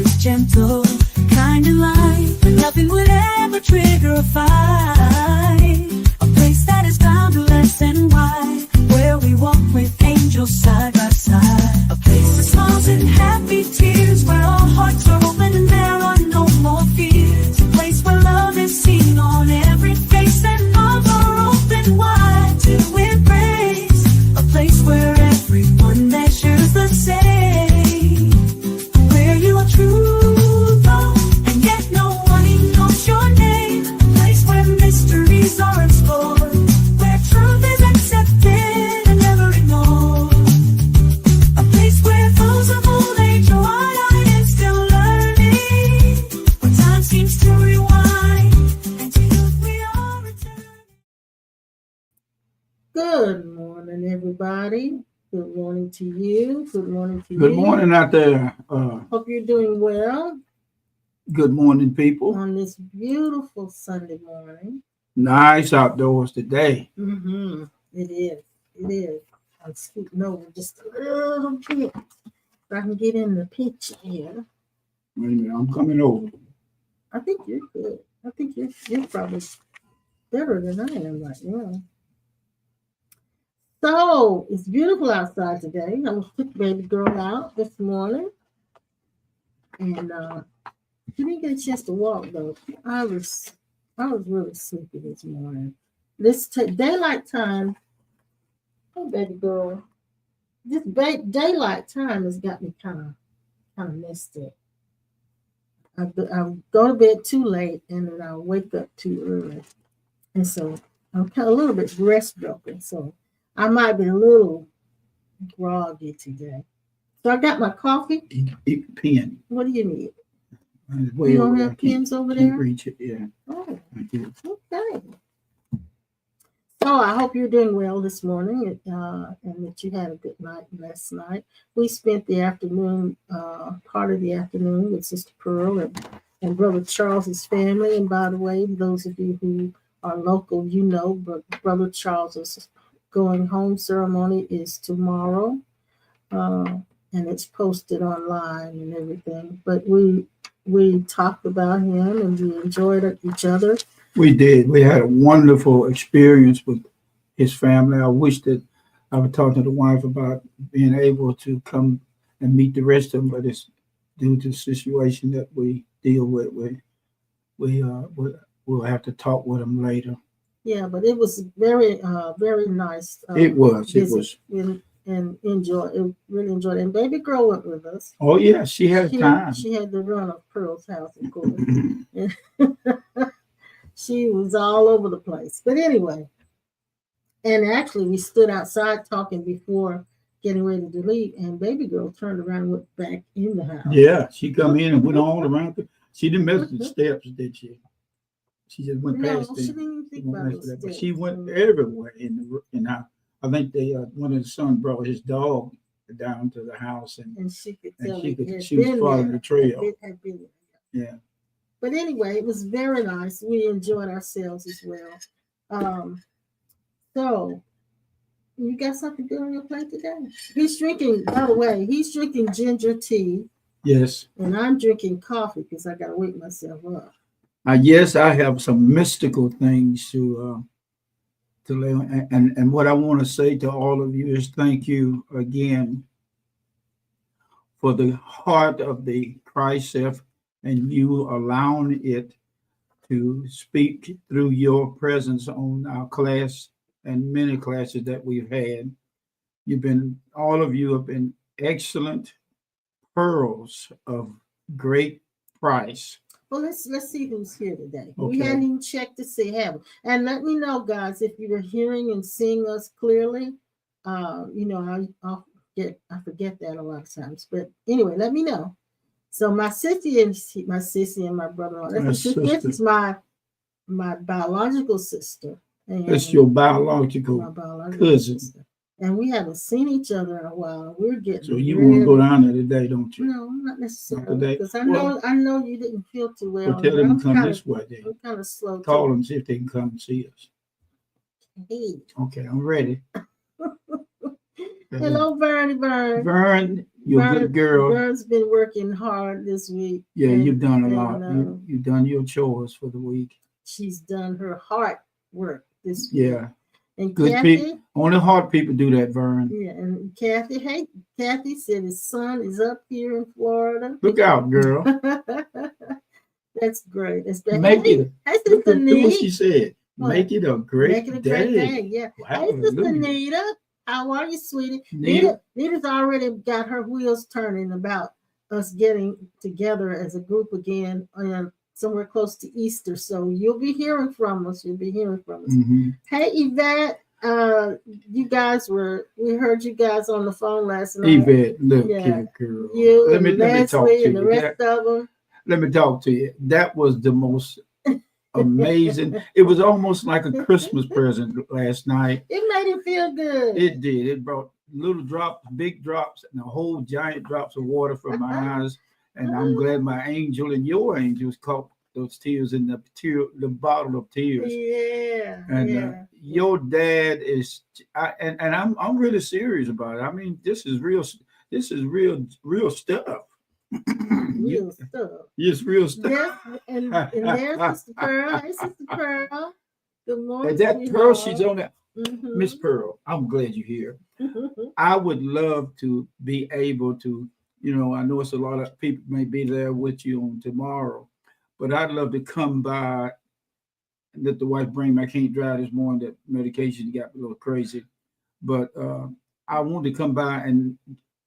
is gentle, kind and light. Nothing would ever trigger a fight. A place that is boundless and wide, where we walk with angels side by side. A place that smiles and happy tears, where our hearts are open and there are no more fears. A place where love is seen on every face and arms are open wide to embrace. A place where everyone measures the same, where you are true though, and yet no one knows your name. A place where mysteries are explored, where truth is accepted and never ignored. A place where those of old age are wide-eyed and still learning, when time seems to rewind, and to youth we are returning. Good morning, everybody. Good morning to you. Good morning to you. Good morning out there. Hope you're doing well Good morning, people. on this beautiful Sunday morning. Nice outdoors today. Mm-hmm. It is. It is. I'm scooting over just a little bit so I can get in the picture here. Wait a minute, I'm coming over. I think you're good. I think you're probably better than I am right now. So it's beautiful outside today. I took baby girl out this morning, and she didn't get a chance to walk though. I was really sleepy this morning. This daylight time. Oh, baby girl, this daylight time has got me kind of messed up. I go to bed too late, and then I wake up too early, and so I'm kind of a little bit rest broken. So I might be a little groggy today. So I got my coffee. Eat pen. What do you need? Way You don't over have there. pens over Can't there? reach it. Yeah. Oh, Thank you. okay. So I hope you're doing well this morning, and that you had a good night last night. We spent the afternoon, part of the afternoon, with Sister Pearl and Brother Charles's family. And by the way, those of you who are local, you know, but Brother Charles's going home ceremony is tomorrow, and it's posted online and everything. But we talked about him and we enjoyed each other. We did. We had a wonderful experience with his family. I wish that I would talk to the wife about being able to come and meet the rest of them, but it's due to the situation that we deal with. We'll have to talk with them later. Yeah, but it was very nice. It was. And really enjoyed it. And baby girl went with us. Oh yeah, she had time. She had to run of Pearl's house, of course. She was all over the place. But anyway, and actually we stood outside talking before getting ready to leave, and baby girl turned around and went back in the house. Yeah, she come in and went all around. She didn't mess with the steps, did she? She just went past them. She didn't even think about it. But she went everywhere in the house. I think one of the sons brought his dog down to the house, and she could tell she was following the trail. It had been there. Yeah. But anyway, it was very nice. We enjoyed ourselves as well. So you got something good on your plate today? He's drinking, by the way, ginger tea. Yes. And I'm drinking coffee because I got to wake myself up. Yes, I have some mystical things to lay on. And what I want to say to all of you is thank you again for the heart of the Christ self and you allowing it to speak through your presence on our class and many classes that we've had. All of you have been excellent pearls of great price. Well, let's see who's here today. Okay. We hadn't even checked to see, have we? And let me know, guys, if you were hearing and seeing us clearly. I forget that a lot of times. But anyway, let me know. So my sissy and my brother-in-law. This is my biological sister. That's your biological cousin. Sister. And we haven't seen each other in a while. We're getting. So you want to go down there today, don't you? No, not necessarily. Because I know you didn't feel too well. Well, tell them to come this way. Then. I'm kind of slow. Call them, see if they can come and see us. Hey. Okay, I'm ready. Hello, Bernie. Vern, You're a good girl. Vern's been working hard this week. Yeah, and, you've done a lot. and, You've done your chores for the week. She's done her heart work this week. Yeah. And Good Kathy, people. Only hard people do that, Vern. yeah, and Kathy, hey, Kathy said his son is up here in Florida. Look out, girl. That's great. That's great. Make hey, it. Hey, Look Sister at what she Nita. said. Make it a great Make it a great day. Yeah. Hey, Sister Hallelujah. Nita. How are you, sweetie? Nita. Nita's already got her wheels turning about us getting together as a group again somewhere close to Easter. So you'll be hearing from us. Mm-hmm. Hey, Yvette. We heard you guys on the phone last night. Yvette, look here, girl. You let me Leslie talk to and you. the rest of them. Let me talk to you. That was the most amazing. It was almost like a Christmas present last night. It made it feel good. It did. It brought little drops, big drops, and a whole giant drops of water from my eyes. And I'm glad my angel and your angels caught those tears in the bottle of tears. Yeah. And your dad is, I'm really serious about it. I mean, this is real stuff. Real stuff. Yes, real stuff. Yes, and there's Sister Pearl. Hey, Sister Pearl. Good morning. And that Pearl, she's on that. Mm-hmm. Miss Pearl, I'm glad you're here. I would love to be able to, I know it's a lot of people may be there with you on tomorrow, but I'd love to come by and let the wife bring me. I can't drive this morning. That medication got a little crazy, but I want to come by and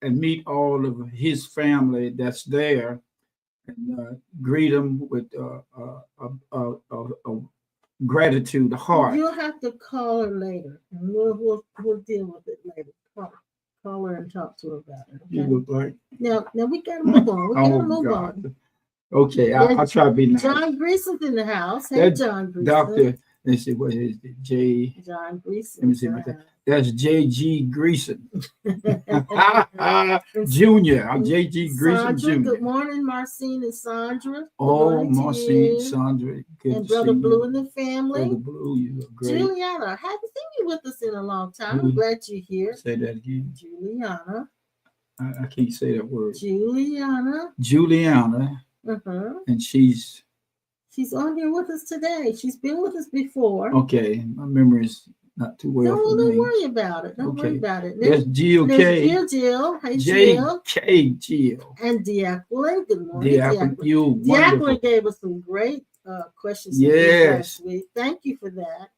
meet all of his family that's there and greet them with a gratitude heart. You'll have to call her later, and we'll deal with it later. Call her and talk to her about it. Okay? You look like now we gotta move on. Okay, I'll try to be nice. John Greason's in the house. Hey, John Greason. Doctor, let's see, what is it? John Greason. Let me see. That's J.G. Greason. Junior. I'm J.G. Greason Jr. Good morning, Marcine and Sandra. Oh, Marcine, Sandra. Good and to Brother see Blue you. and the family. Brother Blue, you look great. Juliana, haven't seen you with us in a long time. I'm glad you're here. Say that again. Juliana. I can't say that word. Juliana. And she's on here with us today. She's been with us before. Okay. My memory is not too well. No, don't worry about it. Don't worry about it. That's Jill K. Jill. Hey, Jill. J.K. Jill. And Diaquilin. Good morning, Diaquilin. You Diaquilin gave us some great questions last week. Thank you for that.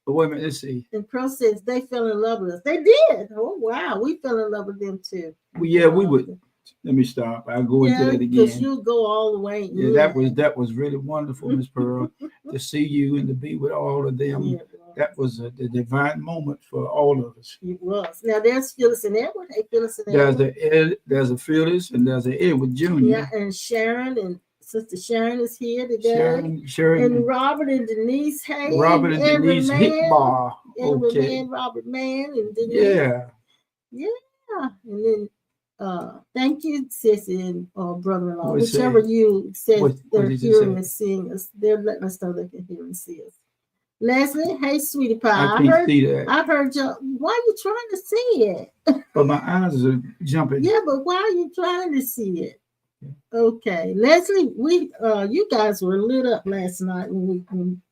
But wait a minute, let's see. And Pearl says they fell in love with us. They did. Oh, wow. We fell in love with them too. Well, yeah, we would. Let me stop. I'll go into that again. Because you'll go all the way. Yeah, that was really wonderful, Miss Pearl, to see you and to be with all of them. Yeah, that was the divine moment for all of us. It was. Now there's Phyllis and Edward. Hey, Phyllis and Edward. There's a Phyllis and there's an Edward Jr. Yeah, and Sharon and Sister Sharon is here today. Sharon and Robert and Denise. Hey, Robert and Denise Hickbar. Okay. Robert Mann and Denise. Yeah. Yeah. And then thank you, Sissy and brother-in-law. Whichever you said they're hearing and seeing us. They're letting us know they can hear and see us. Leslie, hey, sweetie pie. I can't see that. I heard you. Why are you trying to see it? But my eyes are jumping. Yeah, but why are you trying to see it? Okay, Leslie, you guys were lit up last night when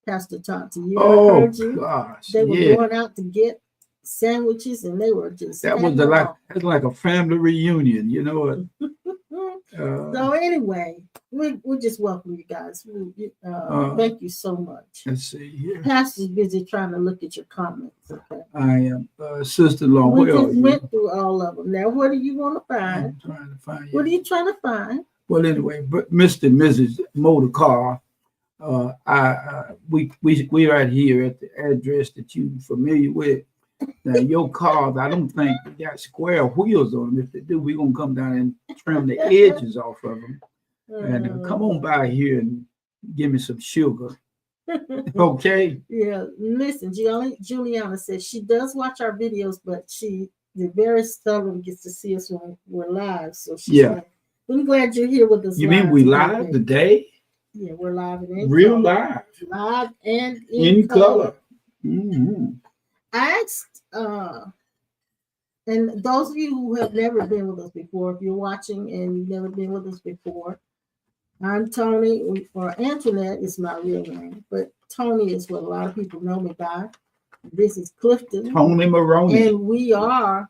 Pastor talked to you. Oh, I heard you. Gosh. They were going out to get sandwiches and they were just that's like a family reunion, you know what? So anyway, we just welcome you guys. Thank you so much. Let's see here. Pastor's busy trying to look at your comments. Okay. I am sister-in-law. We just went through all of them. Now, what do you want to find? I'm trying to find you. What are you trying to find? Well, anyway, but Mr. and Mrs. Motor Car, we right here at the address that you're familiar with. Now, your cars, I don't think they got square wheels on them. If they do, we're going to come down and trim the edges off of them. And come on by here and give me some sugar. Okay? Yeah, listen, Juliana says she does watch our videos, but she very seldom gets to see us when we're live. So she's I'm glad you're here with us. You mean we live today? Yeah, we're live and real live. Live and in color. Mm-hmm. I asked And those of you who have never been with us before, if you're watching and you've never been with us before, I'm Tony, or Antoinette is my real name, but Tony is what a lot of people know me by. This is Clifton. Tony Maroney. And we are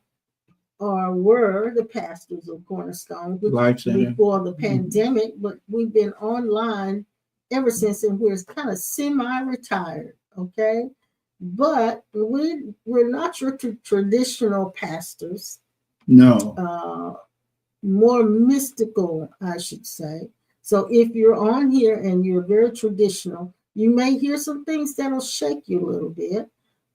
or were the pastors of Cornerstone Life Center. before the pandemic, but we've been online ever since, and we're kind of semi-retired, okay? But we're not your traditional pastors. No. More mystical, I should say. So if you're on here and you're very traditional, you may hear some things that'll shake you a little bit.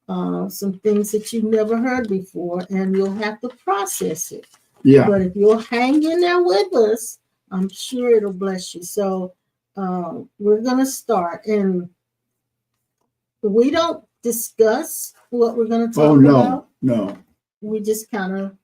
Some things that you've never heard before, and you'll have to process it. Yeah. But if you'll hang in there with us, I'm sure it'll bless you. So we're going to start, and we don't discuss what we're going to talk about. No. We just kind of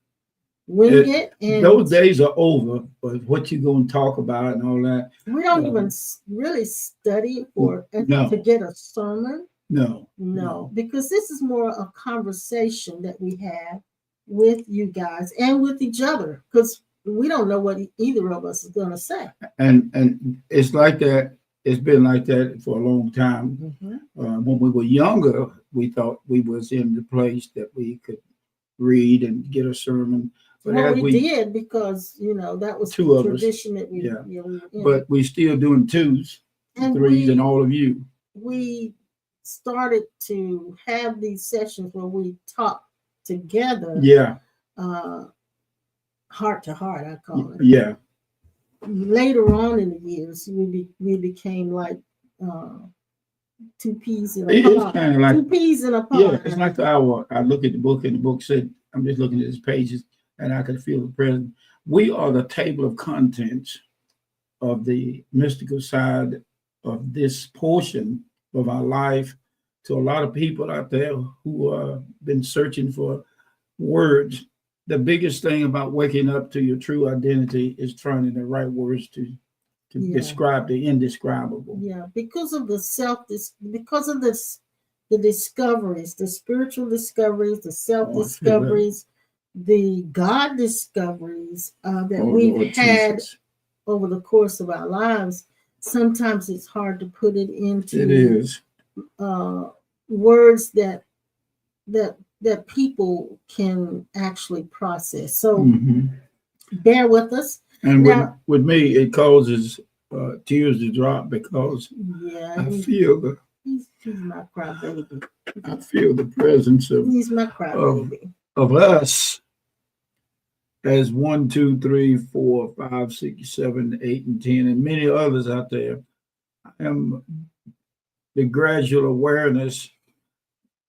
wing it. And those days are over, but what you're going to talk about and all that. We don't even really study to get a sermon. No, because this is more a conversation that we have with you guys and with each other, because we don't know what either of us is going to say. And it's like that. It's been like that for a long time. Mm-hmm. When we were younger, we thought we was in the place that we could read and get a sermon. But well, we did, because that was the tradition that we were in. But we still doing twos, and threes, and all of you. We started to have these sessions where we talk together. Yeah. Heart to heart, I call it. Yeah. Later on in the years, we became like two peas in a pod. It's kind of like 2 peas in a pod. Yeah, it's like I look at the book, and the book said, I'm just looking at its pages, and I could feel the presence. We are the table of contents of the mystical side of this portion of our life to a lot of people out there who have been searching for words. The biggest thing about waking up to your true identity is finding the right words to describe the indescribable. Yeah, because of the discoveries, the spiritual discoveries, the self-discoveries, the God discoveries that we've had over the course of our lives. Sometimes it's hard to put it into words that people can actually process. So bear with us. And with me, it causes tears to drop, because I feel he's my crybaby. I feel the presence of he's my crybaby of us as 1, 2, 3, 4, 5, 6, 7, 8, and 10, and many others out there. I am the gradual awareness,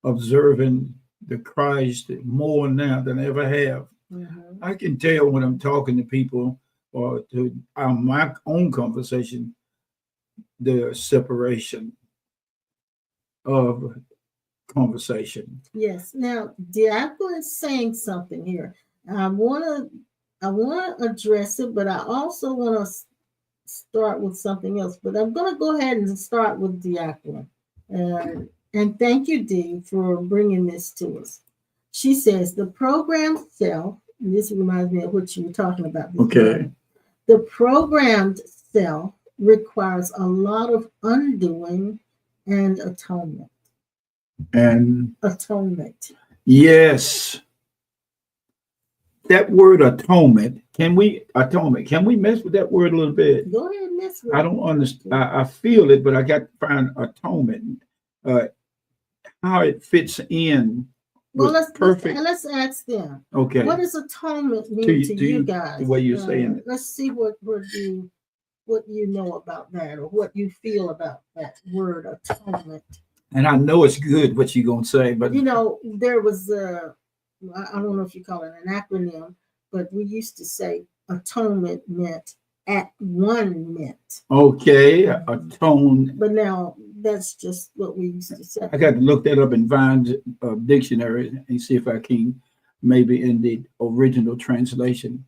observing the Christ more now than I ever have. Mm-hmm. I can tell when I'm talking to people or to my own conversation, the separation of conversation. Yes. Now, Diaco is saying something here. I want to address it, but I also want to start with something else. But I'm going to go ahead and start with Diaco. And thank you, Dee, for bringing this to us. She says the programmed self, and this reminds me of what you were talking about. Okay. The programmed self requires a lot of undoing and atonement. And atonement. Yes. That word atonement, can we mess with that word a little bit? Go ahead and mess with it. I don't understand. I feel it, but I got to find atonement. How it fits in. Well, let's ask them. Okay. What does atonement mean to you guys? The way you're saying it. Let's see what you know about that, or what you feel about that word atonement. And I know it's good what you're gonna say, but there was I don't know if you call it an acronym, but we used to say atonement meant at one meant. Okay, atone. But now that's just what we used to say. I got to look that up in Vine's dictionary and see if I can, maybe in the original translation.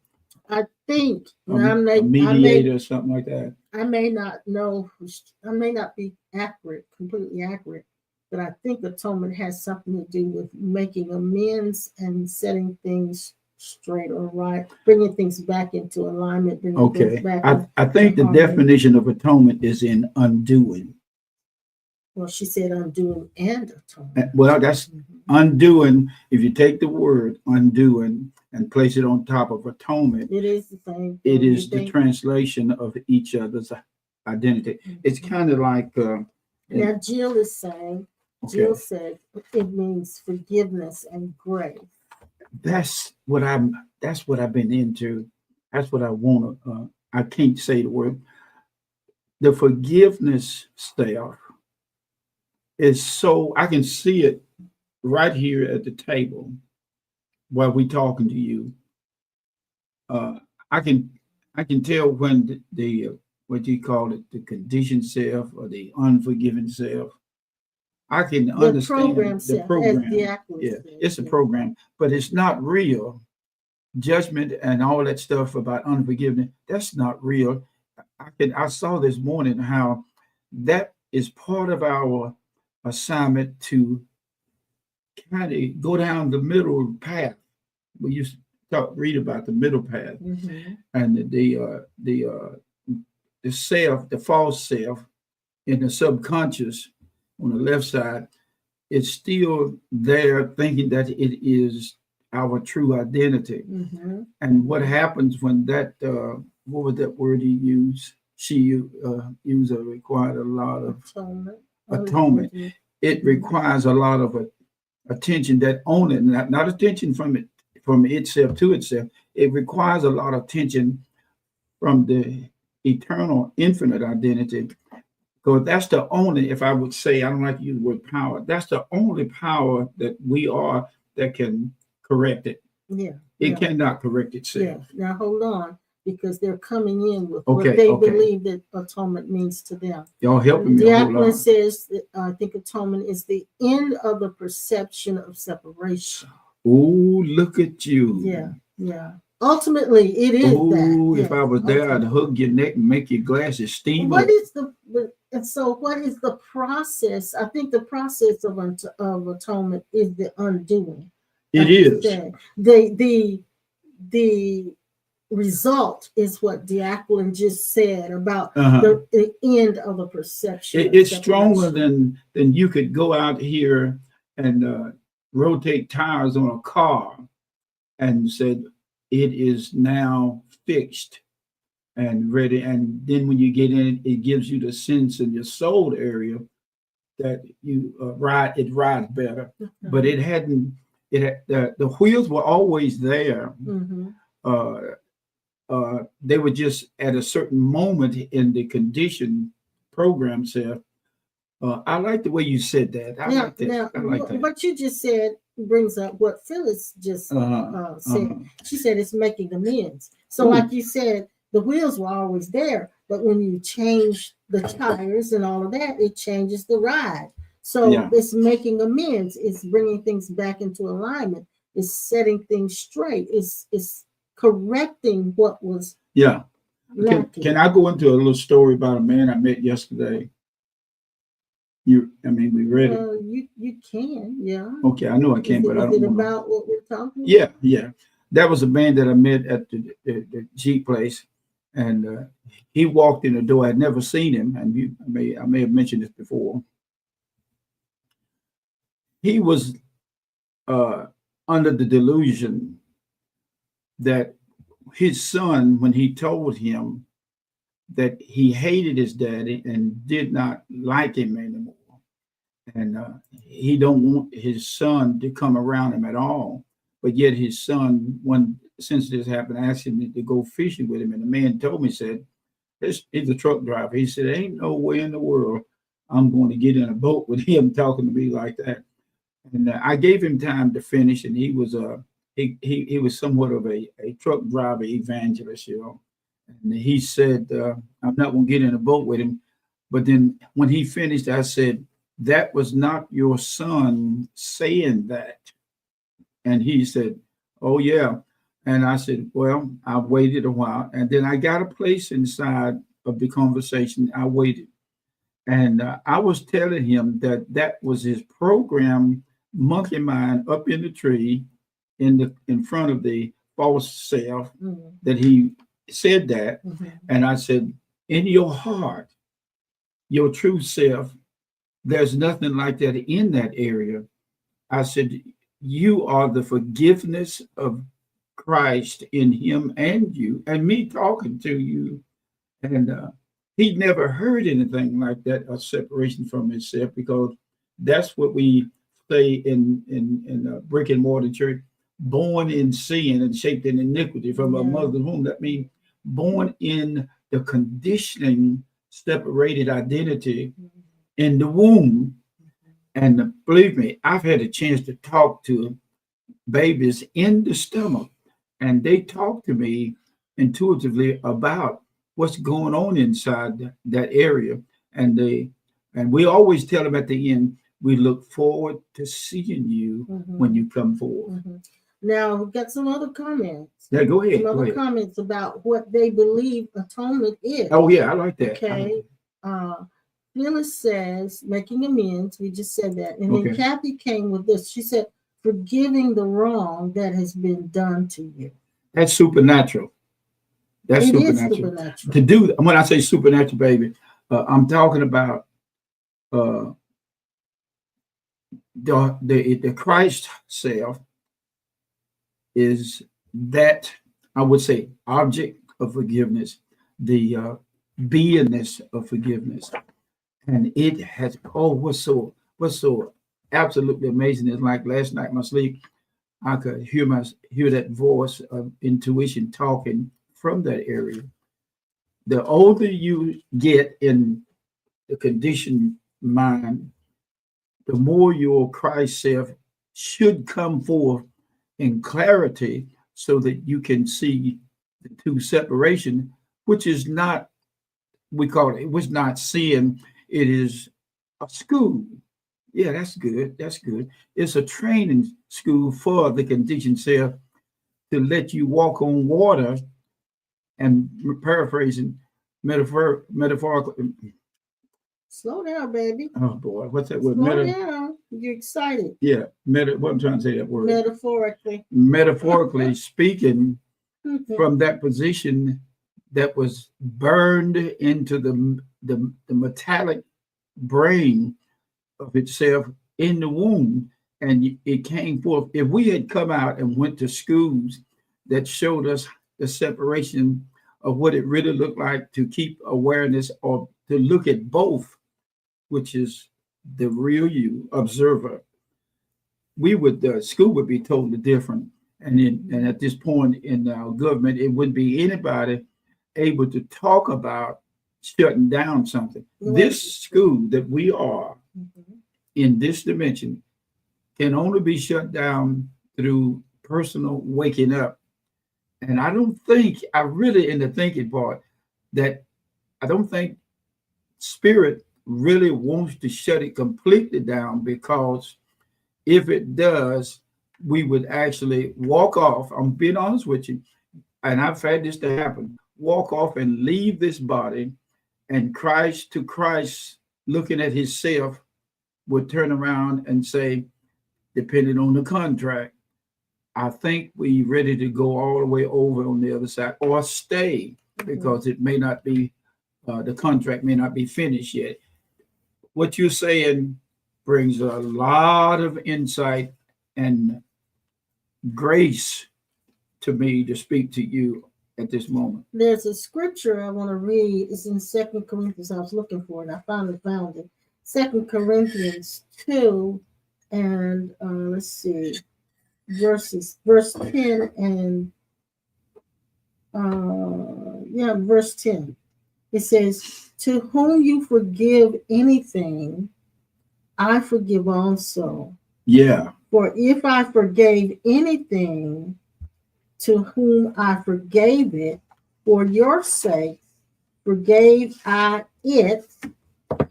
I think mediator or something like that. I may not know. I may not be completely accurate. but I think atonement has something to do with making amends and setting things straight or right, bringing things back into alignment, bringing things Okay. back I into think the harmony. definition of atonement is in undoing. Well, she said undoing and atonement. Well, that's Mhm. undoing. If you take the word undoing and place it on top of atonement, It is the same it thing. You is the think? translation of each other's identity. It's Mhm. kind of like, Now, Jill is saying, okay, Jill said it means forgiveness and grace. that's what I've been into. That's what I want to, I can't say the word. The forgiveness stuff is so, I can see it right here at the table while we talking to you. Uh, I can I can tell when what you call it, the conditioned self or the unforgiving self. I can The program understand the self, as program. Diakonos Yeah, said. it's a Yeah. program, but it's not real. Judgment and all that stuff about unforgiveness, that's not real. I saw this morning how that is part of our assignment to kind of go down the middle path. We used to read about the middle path Mhm. and the self, the false self in the subconscious on the left side, it's still there thinking that it is our true identity. Mhm. And what happens when that, what was that word he used? She used required a lot of Atonement. atonement. Unforgiveness. It Mhm. requires a lot of attention that only, not attention from itself to itself. It requires a lot of attention from the eternal, infinite identity. Because that's the only, if I would say, I don't like to use the word power, that's the only power that we are that can correct it. Yeah. It Yeah. cannot correct Yeah. itself. Now hold on, because they're coming in with what Okay, they okay. believe that atonement means to them. Y'all helping me a whole Diakonos lot. says that I think atonement is the end of the perception of separation. Oh, look at you. Yeah. Yeah. Ultimately, it is that. Oh, if Yeah. I was there, I'd Ultimately. hug your neck and make your glasses steam What up. is and so what is the process? I think the process of atonement is the undoing. It Like you is. said, the result is what Diakonos just said about Uh-huh. the end of the perception of It's stronger separation. than you could go out here and rotate tires on a car and said it is now fixed and ready. And then when you get in it, it gives you the sense in your soul area that you it rides better. But it hadn't. The wheels were always there. Mm-hmm. Uh, they were just at a certain moment in the condition program self. I like the way you said that. I like that. Now, I like that. what you just said brings up what Phyllis just said. Uh-huh. She said it's making amends. So, Ooh. like you said, the wheels were always there, but when you change the tires and all of that, it changes the ride. So Yeah. it's making amends. It's bringing things back into alignment. It's setting things straight. It's correcting what was Yeah. lacking. Can I go into a little story about a man I met yesterday? I mean, we read it. You can, yeah. Okay, I know I can, but I Is don't it want to. about what we're talking about? Yeah, yeah. That was a man that I met at the Jeep place, and he walked in the door. I'd never seen him, and I may have mentioned this before. He was uh, under the delusion that his son, when he told him that he hated his daddy and did not like him anymore, and he don't want his son to come around him at all. But yet his son, since this happened, asked him to go fishing with him, and the man told me, said, he's a truck driver. He said, "Ain't no way in the world I'm going to get in a boat with him talking to me like that." And I gave him time to finish, and he was he was somewhat of a truck driver evangelist, you know. And he said, "I'm not going to get in a boat with him." But then when he finished, I said, "That was not your son saying that." And he said, "Oh yeah." And I said, "Well, I waited a while, and then I got a place inside of the conversation. I waited, And I was telling him that that was his program, monkey mind, up in the tree, in front of the false self, Mhm. that he said that. Mhm. And I said, in your heart, your true self, there's nothing like that in that area. I said, you are the forgiveness of Christ in him and you, and me talking to you. And he'd never heard anything like that, a separation from himself, because that's what we say in brick and mortar church, born in sin and shaped in iniquity from a Yeah. mother's womb. That means born in the conditioning, separated identity Mhm. in the womb. And believe me, I've had a chance to talk to babies in the stomach, and they talk to me intuitively about what's going on inside that area. And they and we always tell them at the end, we look forward to seeing you when Mhm. you come forth. Mhm. Now, we've got some other comments. Yeah, go Some ahead, go other ahead. comments about what they believe atonement is. Oh yeah, I like that. Okay. Phyllis says, making amends. We just said that. And then Okay, Kathy came with this. She said, forgiving the wrong that has been done to you. that's supernatural. That's It is supernatural. supernatural. To do when I say supernatural, baby, I'm talking about uh, the Christ self is that, I would say, object of forgiveness, the beingness of forgiveness, and it has, oh, what's so absolutely amazing is, like last night in my sleep, I could hear that voice of intuition talking from that area. The older you get in the conditioned mind, the more your Christ self should come forth in clarity, so that you can see the two separation, which is not, we call it was not sin, it is a school. Yeah, that's good. That's good. It's a training school for the conditioned self to let you walk on water, and paraphrasing, metaphorically. Slow down, baby. Oh boy, what's that word? Slow down. You're excited. Yeah, what I'm trying to say, that word. Metaphorically. Metaphorically speaking, Mhm. from that position that was burned into the metallic brain of itself in the womb, and it came forth. If we had come out and went to schools that showed us the separation of what it really looked like to keep awareness, or to look at both, which is the real you observer, we would, the school would be totally different. And at this point in our government, it wouldn't be anybody able to talk about shutting down something. Right. This school that we are Mhm. in this dimension can only be shut down through personal waking up. And I don't think, I really, in the thinking part, that I don't think spirit really wants to shut it completely down, because if it does, we would actually walk off. I'm being honest with you, and I've had this to happen. Walk off and leave this body, and Christ to Christ, looking at himself, would turn around and say, depending on the contract, I think we ready to go all the way over on the other side, or stay, Mhm. because it may not be, the contract may not be finished yet. What you're saying brings a lot of insight and grace to me to speak to you at this moment. There's a scripture I want to read. It's in Second Corinthians. I was looking for it. I finally found it. 2 Corinthians 2, and let's see, verse 10 and verse 10. It says, "To whom you forgive anything, I forgive also. Yeah, For if I forgave anything, to whom I forgave it, for your sake forgave I it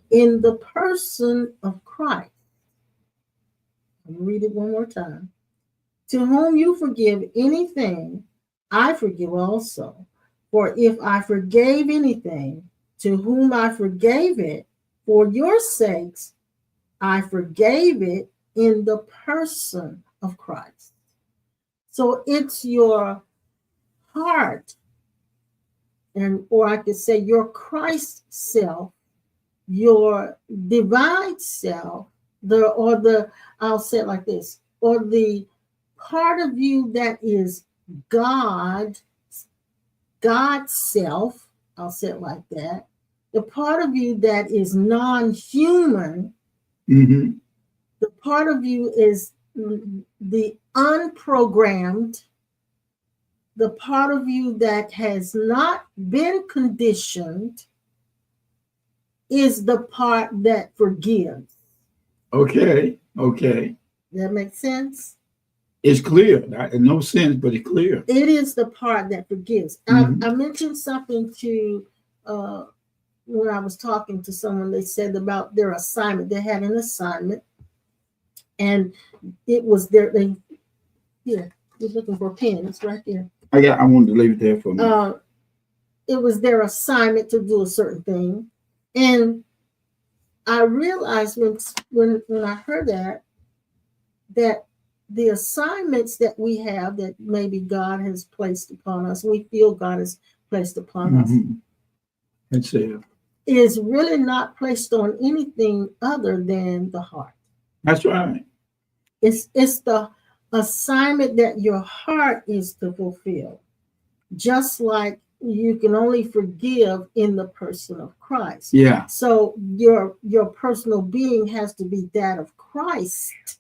in the person of Christ." Let me read it one more time. To whom you forgive anything, I forgive also. For if I forgave anything, to whom I forgave it, For your sakes, I forgave it in the person of Christ. So it's your heart, and or I could say your Christ self, your divine self, I'll say it like this, or the part of you that is God, God's self, I'll say it like that. The part of you that is non-human, Mm-hmm. the part of you is the unprogrammed, the part of you that has not been conditioned is the part that forgives. Okay. Okay. That makes sense? It's clear. In no sense, but it's clear. It is the part that forgives. Mhm. I mentioned something to when I was talking to someone. They said about their assignment. They had an assignment, and it was here. You're looking for a pen. It's right there. I wanted to leave it there for a minute. It was their assignment to do a certain thing, and I realized when I heard that the assignments that we have that maybe God has placed upon us, we feel God has placed upon us, Mhm. That's it. is really not placed on anything other than the heart. That's right. It's the assignment that your heart is to fulfill. Just like you can only forgive in the person of Christ. Yeah. So your personal being has to be that of Christ.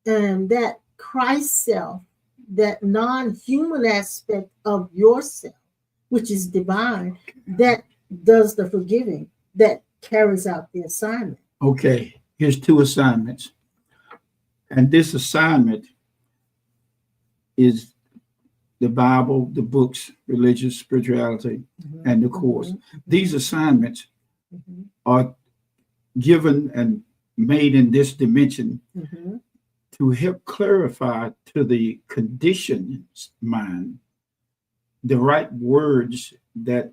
And that Christ self, that non-human aspect of yourself, which is divine, that does the forgiving, that carries out the assignment. Okay. Here's two assignments. And this assignment is the Bible, the books, religious, spirituality, and the course. These assignments are given and made in this dimension to help clarify to the conditioned mind the right words that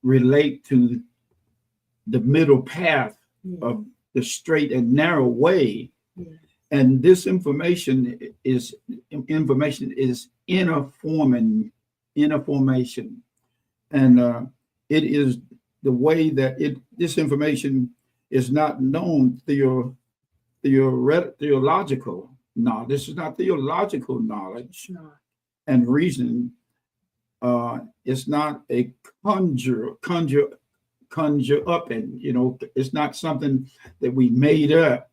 relate to the middle path of the straight and narrow way. And this information is inner formation, and it is the way that this information is not known theological knowledge. This is not theological knowledge and reasoning. It's not a conjure up, and it's not something that we made up.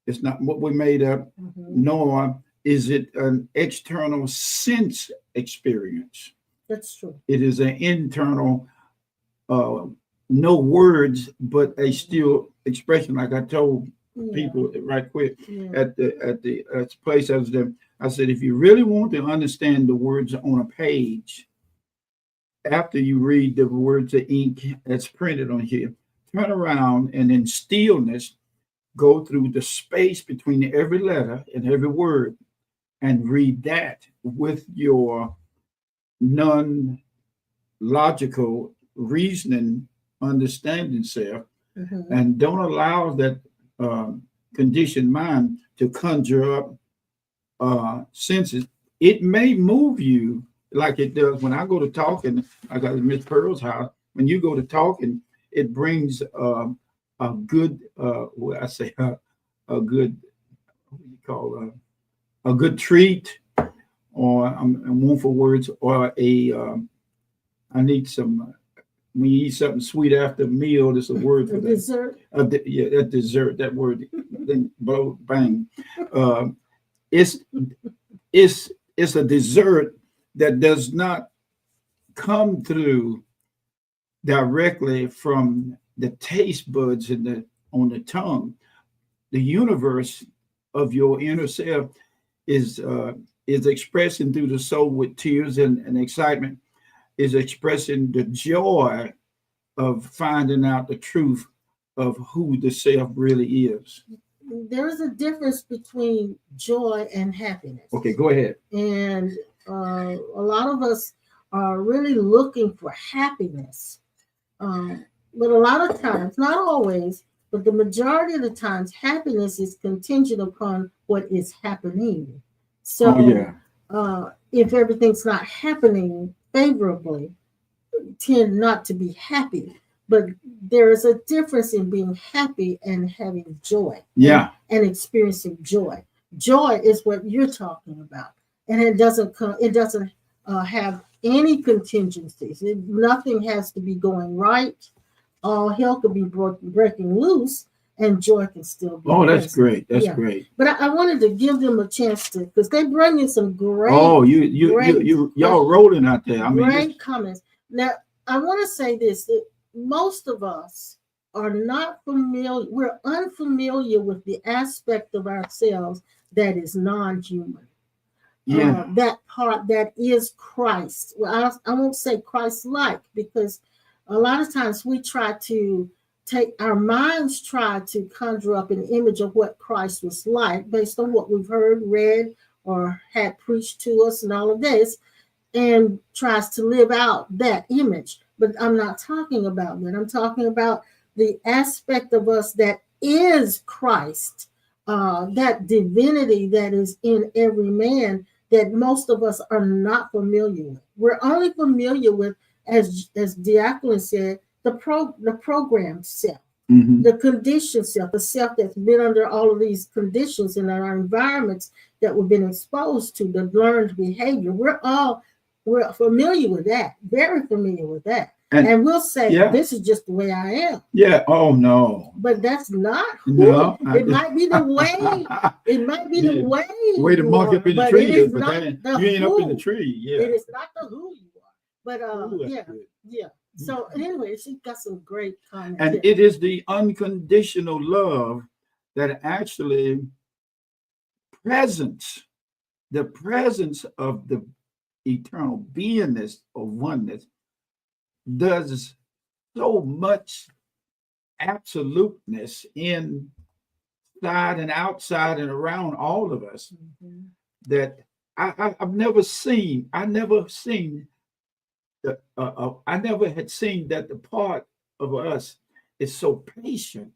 It's not what we made up, nor is it an external sense experience. That's true. It is an internal, no words, but a still expression. Like I told people right quick at the place I was there, I said, if you really want to understand the words on a page, after you read the words of ink that's printed on here, turn around and in stillness, go through the space between every letter and every word and read that with your non-logical reasoning understanding self, and don't allow that conditioned mind to conjure up senses. It may move you like it does when I go to talking. I got Miss Pearl's house. When you go to talking, it brings a good, a good, what do you call a good treat, or I'm one for words, or I need some. When you eat something sweet after a meal, there's a word for that. Dessert. That dessert. That word. Then blow bang. It's a dessert that does not come through directly from the taste buds on the tongue. The universe of your inner self is expressing through the soul with tears and excitement, is expressing the joy of finding out the truth of who the self really is. There is a difference between joy and happiness. Okay, go ahead. And a lot of us are really looking for happiness. but a lot of times, not always, but the majority of the times, happiness is contingent upon what is happening. Oh So, yeah. if everything's not happening favorably, tend not to be happy. But there is a difference in being happy and having joy. Yeah. And experiencing joy. Joy is what you're talking about, and it doesn't come. It doesn't have any contingencies. Nothing has to be going right. All hell could be breaking loose, and joy can still be Oh, that's present. great. That's Yeah. great. But I wanted to give them a chance to, because they bring in some great, Oh, great y'all rolling out there. I mean, great comments. Now, I want to say this, that most of us are not familiar, we're unfamiliar with the aspect of ourselves that is non-human. yeah. That part that is Christ. Well, I won't say Christ-like, because a lot of times we try to our minds try to conjure up an image of what Christ was like based on what we've heard, read, or had preached to us and all of this, and tries to live out that image. But I'm not talking about that. I'm talking about the aspect of us that is Christ, that divinity that is in every man that most of us are not familiar with. We're only familiar with, as Diakonis said, the programmed self, Mm-hmm. the conditioned self, the self that's been under all of these conditions in our environments that we've been exposed to, the learned behavior. We're familiar with that, very familiar with that. And we'll say, yeah. this is just the way I am. Yeah. Oh no. But that's not who. No. It might be the way. It might be the way. Way to mark up in the but tree, it is but not then the you ain't who. up in the tree. Yeah. It is not the who you are. But Ooh, that's yeah, good. yeah. So anyway, she got some great comments. And it is the unconditional love that actually the presence of the eternal beingness of oneness does so much absoluteness inside and outside and around all of us that I've never seen. I never had seen that the part of us is so patient.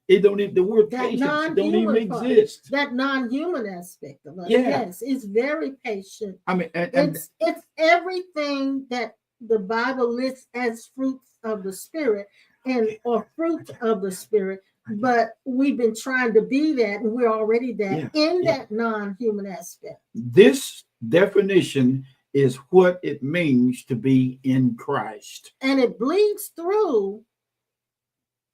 It don't even, the word that patience don't even part, exist. that non-human aspect of us, Yeah. yes, is very patient. I mean, it's everything that the Bible lists as fruits of the Spirit or fruit of the Spirit. But we've been trying to be that, and we're already that that non-human aspect. This definition is what it means to be in Christ. And it bleeds through.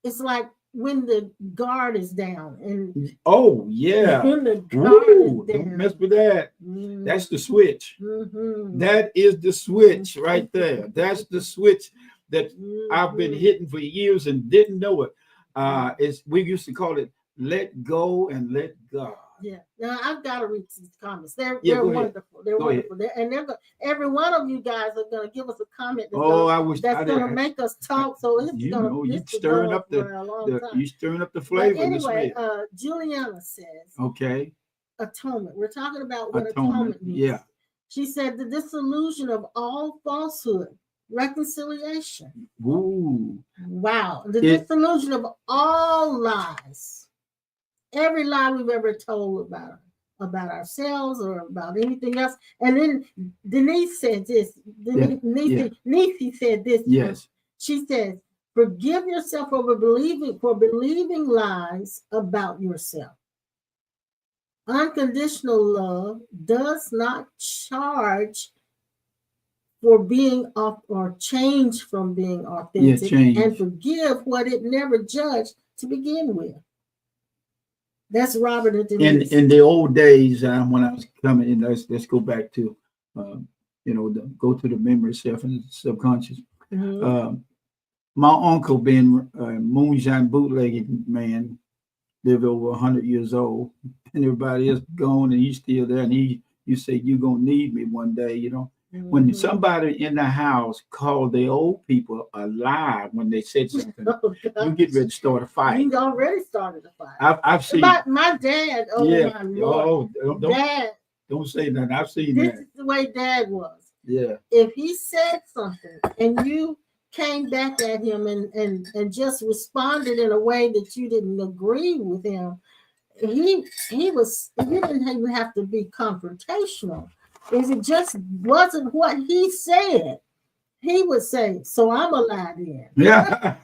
It's like when the guard is down. And oh, yeah. When the guard is down. Don't mess with that. Mm-hmm. That's the switch. Mm-hmm. That is the switch right there. That's the switch that I've been hitting for years and didn't know it. We used to call it let go and let God. Yeah. Now I've got to read these comments. They're Go wonderful. They're wonderful. And every one of you guys are going to give us a comment that's going to make us talk. So it's you stirring up you stirring up the flavor. But anyway, Juliana says, okay, atonement. We're talking about what atonement means. Yeah. She said the dissolution of all falsehood, reconciliation. Ooh. Wow. The dissolution of all lies. Every lie we've ever told about ourselves or about anything else. And then Denise said this. Denise said this. Yes. She says, forgive yourself for believing lies about yourself. Unconditional love does not charge for being off or change from being authentic and forgive what it never judged to begin with. That's Robert and Denise. In the old days, when I was coming in, let's go back to, go to the memory self and the subconscious. Mm-hmm. My uncle, being a moonshine bootlegging man, lived over 100 years old, and everybody is gone, and he's still there. And you say you're gonna need me one day, Mm-hmm. When somebody in the house called the old people alive when they said something, you get ready to start a fight. You already started a fight. I've seen my dad. Oh my Lord! Dad, don't say that. I've seen this that. Is the way Dad was. Yeah. If he said something and you came back at him and just responded in a way that you didn't agree with him, he didn't even have to be confrontational. If it just wasn't what he said, he would say, "So I'm a lie then." Yeah.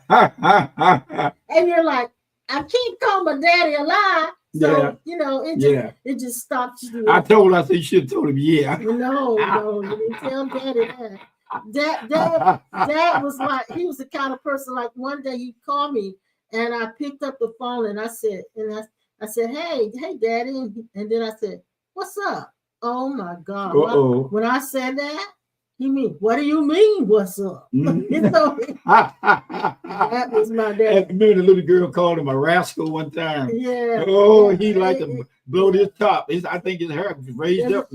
And you're like, I can't call my daddy a lie. So Yeah. it just stops you. I said you should have told him, yeah. No, you didn't tell daddy that. Dad was like, he was the kind of person, like one day he called me and I picked up the phone and I said, hey daddy. And then I said, what's up? Oh my God. When I said that, he mean, what do you mean, what's up? That was my dad. I remember the little girl called him a rascal one time. Yeah. Oh, he liked to blow his top. I think his hair was raised up.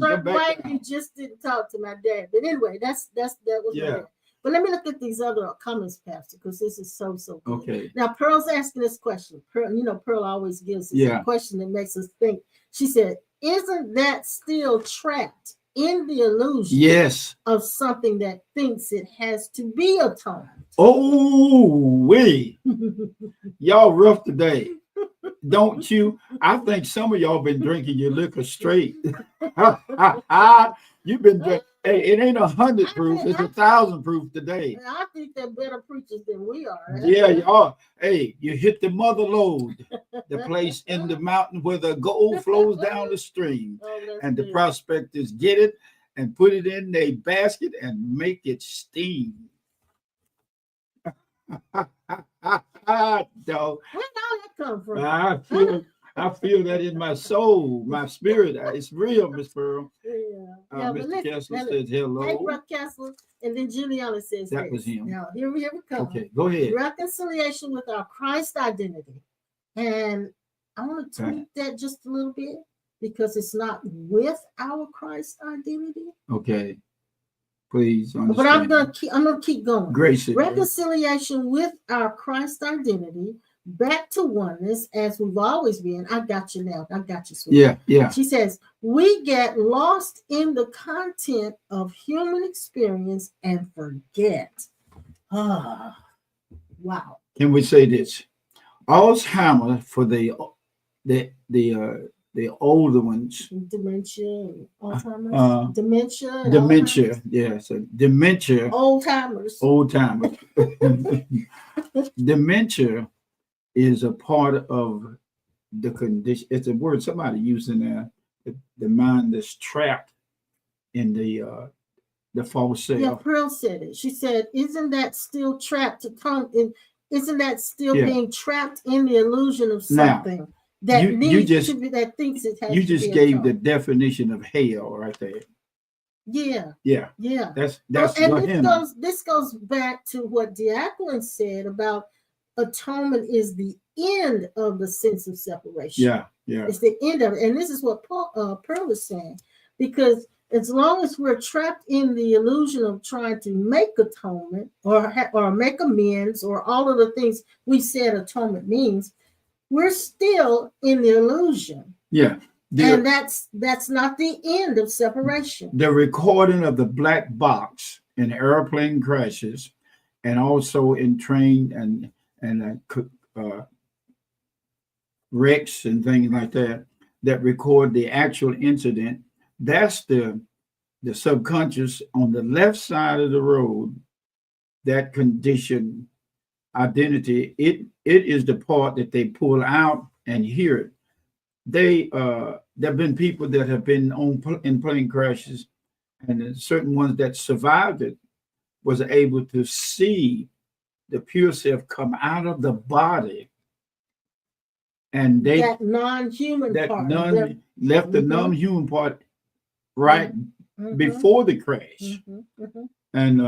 He just didn't talk to my dad. But anyway, that was my dad. But let me look at these other comments, Pastor, because this is so good. Okay. Now, Pearl's asking this question. Pearl always gives us a question that makes us think. She said, isn't that still trapped in the illusion of something that thinks it has to be atonement? Oh, y'all rough today. Don't you? I think some of y'all been drinking your liquor straight. You've been drinking. Hey, it ain't 100 proof, it's 1,000 proof today. I think they're better preachers than we are. Yeah, you are. Hey, you hit the mother lode, the place in the mountain where the gold flows down the stream. And the prospectors get it and put it in their basket and make it steam. Dog. Where did all that come from? I feel that in my soul, my spirit. It's real, Miss Pearl. Mr. Kessler says hello. Hey, Brother Kessler. And then Juliana says that was him. Now, here we come. Okay, go ahead. Reconciliation with our Christ identity. And I want to tweak that just a little bit because it's not with our Christ identity. Okay. Please understand. But I'm gonna keep going. Grace. Reconciliation with our Christ identity, back to oneness as we've always been. I got you now. I got you, sweetie. Yeah. She says, we get lost in the content of human experience and forget. Wow. Can we say this? Alzheimer's for the older ones. Dementia, Alzheimer's. Dementia. Yeah. So dementia. Old timers. Dementia is a part of the condition. It's a word somebody using there. The mind that's trapped in the false self. Yeah, Pearl said it. She said, "Isn't that still trapped isn't that still being trapped in the illusion of something that that thinks it has?" You just gave the definition of hell right there. Yeah. That's and this goes back to what Diakonin said about atonement is the end of the sense of separation. Yeah. It's the end of it. And this is what Pearl is saying. Because as long as we're trapped in the illusion of trying to make atonement or make amends or all of the things we said atonement means, we're still in the illusion. Yeah. And that's not the end of separation. The recording of the black box in airplane crashes and also in train and wrecks and things like that record the actual incident. That's the subconscious on the left side of the road. That condition identity, it is the part that they pull out and hear it. There have been people that have been in plane crashes, and certain ones that survived it was able to see the pure self come out of the body, and that non-human part left the non-human part right before the crash. And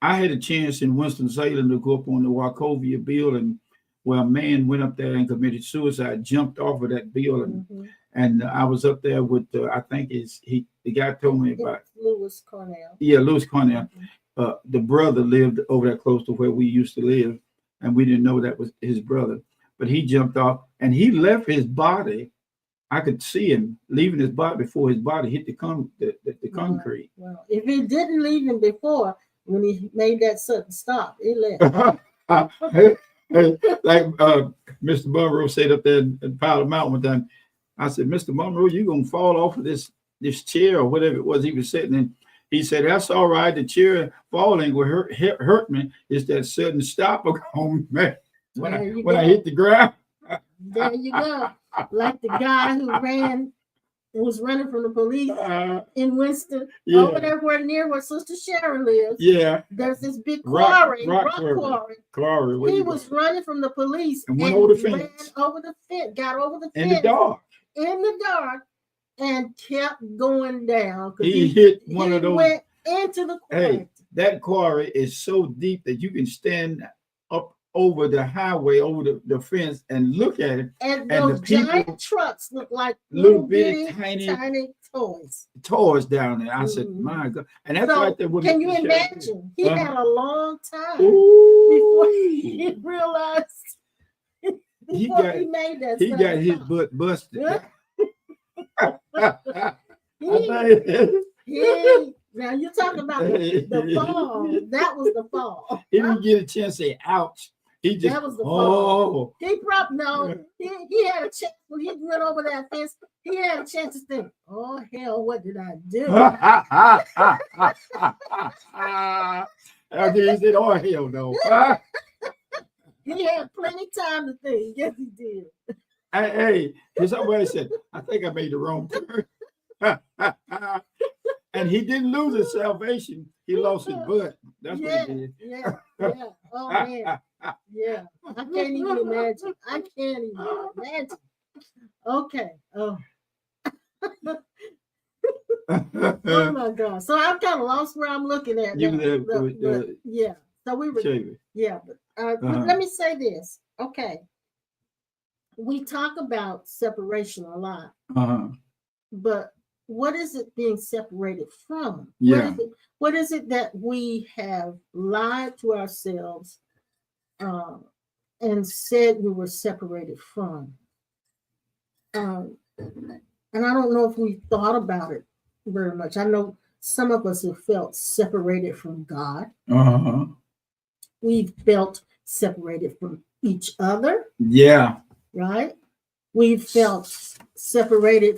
I had a chance in Winston-Salem to go up on the Wachovia building where a man went up there and committed suicide, jumped off of that building. And I was up there with, I think the guy told me about Lewis Cornell. Yeah, Lewis Cornell. The brother lived over there close to where we used to live, and we didn't know that was his brother. But he jumped off, and he left his body. I could see him leaving his body before his body hit the concrete. Well, if he didn't leave him before, when he made that sudden stop, it left. Like Mr. Monroe said up there in Powder Mountain one time, I said, Mr. Monroe, you're gonna fall off of this chair or whatever it was he was sitting in. He said, that's all right. The chair falling will hurt me. It's that sudden stop on me when I hit the ground. There you go. Like the guy who was running from the police in Winston, over there near where Sister Sharon lives. Yeah. There's this big quarry, rock quarry. He was running from the police and went over the fence. Ran over the fence, got over the fence. In the dark, and kept going down. He hit one of those. Went into the quarry. Hey, that quarry is so deep that you can stand up over the highway, over the fence, and look at it. And those giant trucks look like little bitty tiny toys. Toys down there. I said, my God. And that's right there. Can you imagine? He had a long time before he realized. He made that. He got his butt busted. Now you're talking about the fall. That was the fall. He didn't get a chance to say ouch. That was the fall. He probably he had a chance when he went over that fence. He had a chance to think, oh hell, what did I do? After he said, oh hell no. He had plenty time to think. Yes, he did. Hey, somebody said, I think I made the wrong turn. And he didn't lose his salvation. He lost his butt. That's what he did. Yeah. Oh, man. Yeah. I can't even imagine. Okay. Oh. Oh, my God. So I'm kind of lost where I'm looking at. Yeah. So we were. Yeah. But let me say this. Okay. We talk about separation a lot. But what is it being separated from? Yeah. What is it that we have lied to ourselves and said we were separated from? And I don't know if we thought about it very much. I know some of us have felt separated from God. We've felt separated from each other. Yeah. Right? We've felt separated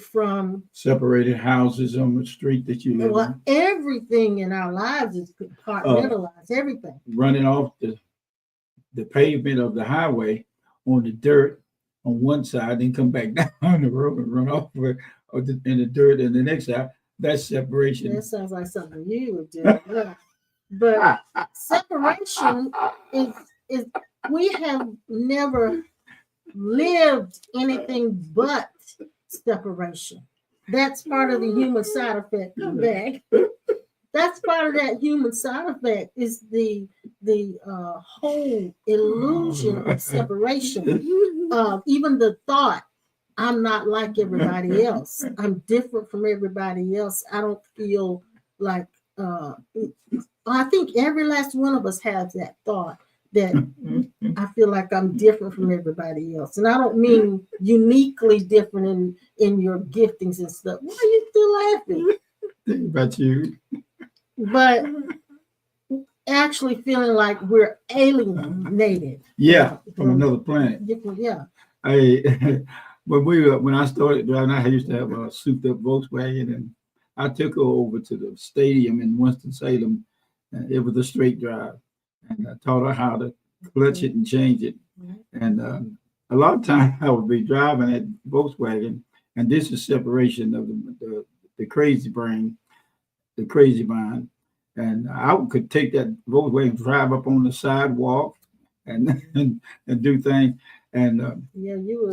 houses on the street that you live in. Everything in our lives is compartmentalized. Everything. Running off the pavement of the highway on the dirt on one side, then come back down the road and run off in the dirt and the next side. That's separation. That sounds like something you would do. But separation is we have never lived anything but separation. That's part of the human side effect. That's part of that human side effect is the whole illusion of separation. Even the thought, I'm not like everybody else. I'm different from everybody else. I don't feel like I think every last one of us has that thought that I feel like I'm different from everybody else. And I don't mean uniquely different in your giftings and stuff. Why are you still laughing? Think about you. But actually feeling like we're alienated. Yeah, from another planet. Yeah. When I started driving, I used to have a souped up Volkswagen, and I took her over to the stadium in Winston-Salem. It was a straight drive. And I taught her how to clutch it and change it. And a lot of times I would be driving that Volkswagen, and this is separation of the crazy brain, the crazy mind. And I could take that Volkswagen, drive up on the sidewalk and do things. And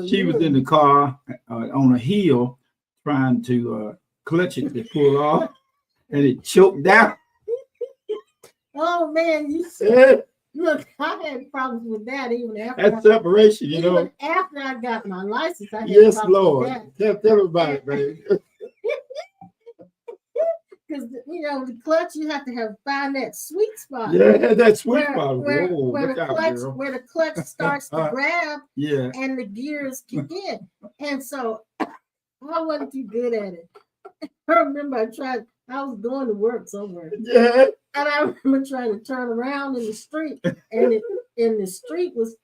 she was in the car on a hill trying to clutch it to pull off, and it choked down. Oh man, you see, look, I had problems with that even after. That's separation, you know. After I got my license, I had yes, Lord. Tell everybody, baby. Because the clutch, you have to find that sweet spot. Yeah, that sweet spot. Where the clutch starts to grab, and the gears kick in. And so I wasn't too good at it. I remember I was going to work somewhere. Yeah. And I remember trying to turn around in the street, and the street was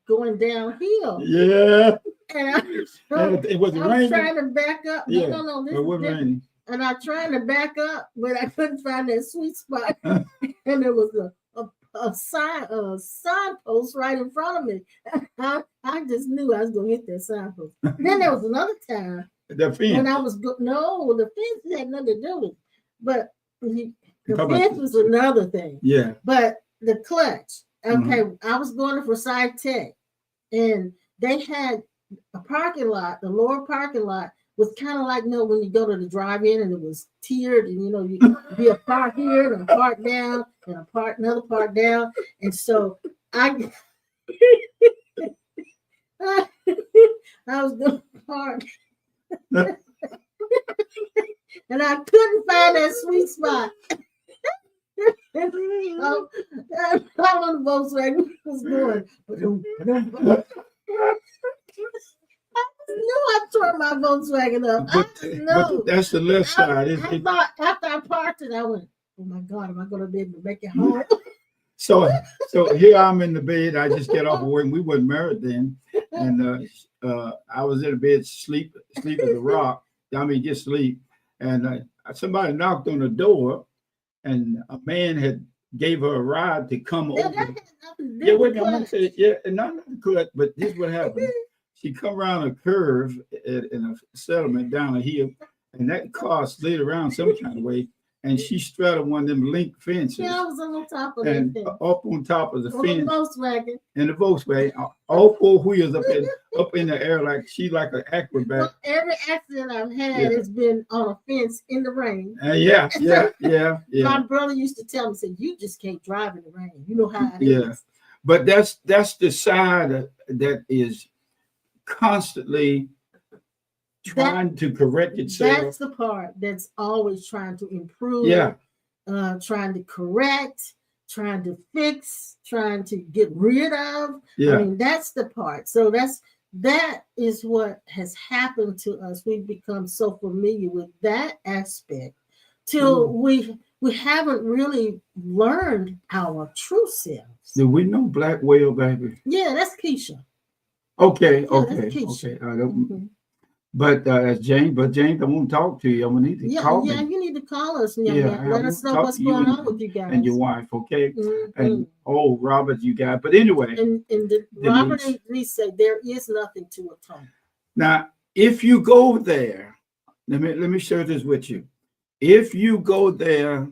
going downhill. Yeah. And And it was I was raining. trying to back up. Yeah. No, It was this raining. and I tried to back up, but I couldn't find that sweet spot. And there was a signpost right in front of me. I just knew I was going to hit that signpost. Then there was another time The fence. when I was no, the fence had nothing to do with it. But the Talk fence about- was another thing. Yeah. But the clutch, okay, I was going to Forsyth Tech, and they had a parking lot, the lower parking lot was kind of like, when you go to the drive-in and it was tiered, and you be a part here and a part down and another part down. And so I was going to park and I couldn't find that sweet spot. All on the Volkswagen was going. I knew I tore my Volkswagen up. But that's the left side. I thought after I parked it, I went, oh my God, am I going to be able to make it home? So here I'm in the bed. I just get off of work. And we weren't married then, and I was in the bed, sleep as a rock. I mean, just sleep. And somebody knocked on the door, and a man had gave her a ride to come over. Wait, I'm gonna say, not the clutch, but this is what happened. She come around a curve in a settlement down a hill, and that car slid around some kind of way, and she straddled one of them link fences. Yeah, I was on top of and that up on top of the fence. Volkswagen. And the Volkswagen, all four wheels up in the air like she like an acrobat. Well, every accident I've had has been on a fence in the rain. Yeah. My brother used to tell me, said, "You just can't drive in the rain. You know how it is." But that's the side that is constantly trying to correct itself. That's the part that's always trying to improve. Trying to correct, trying to fix, trying to get rid of. I mean, that's the part. So that is what has happened to us. We've become so familiar with that aspect till we haven't really learned our true selves. Do we know Black Whale, baby? Yeah, that's Keisha. Okay. That's Keisha. I don't. But James, I want to talk to you. I need to call me. Yeah, you need to call us. Let us know what's going on with you guys. And your wife, okay? And Robert, you guys. But anyway. Robert and Denise say there is nothing to atone. Now, if you go there, let me share this with you. If you go there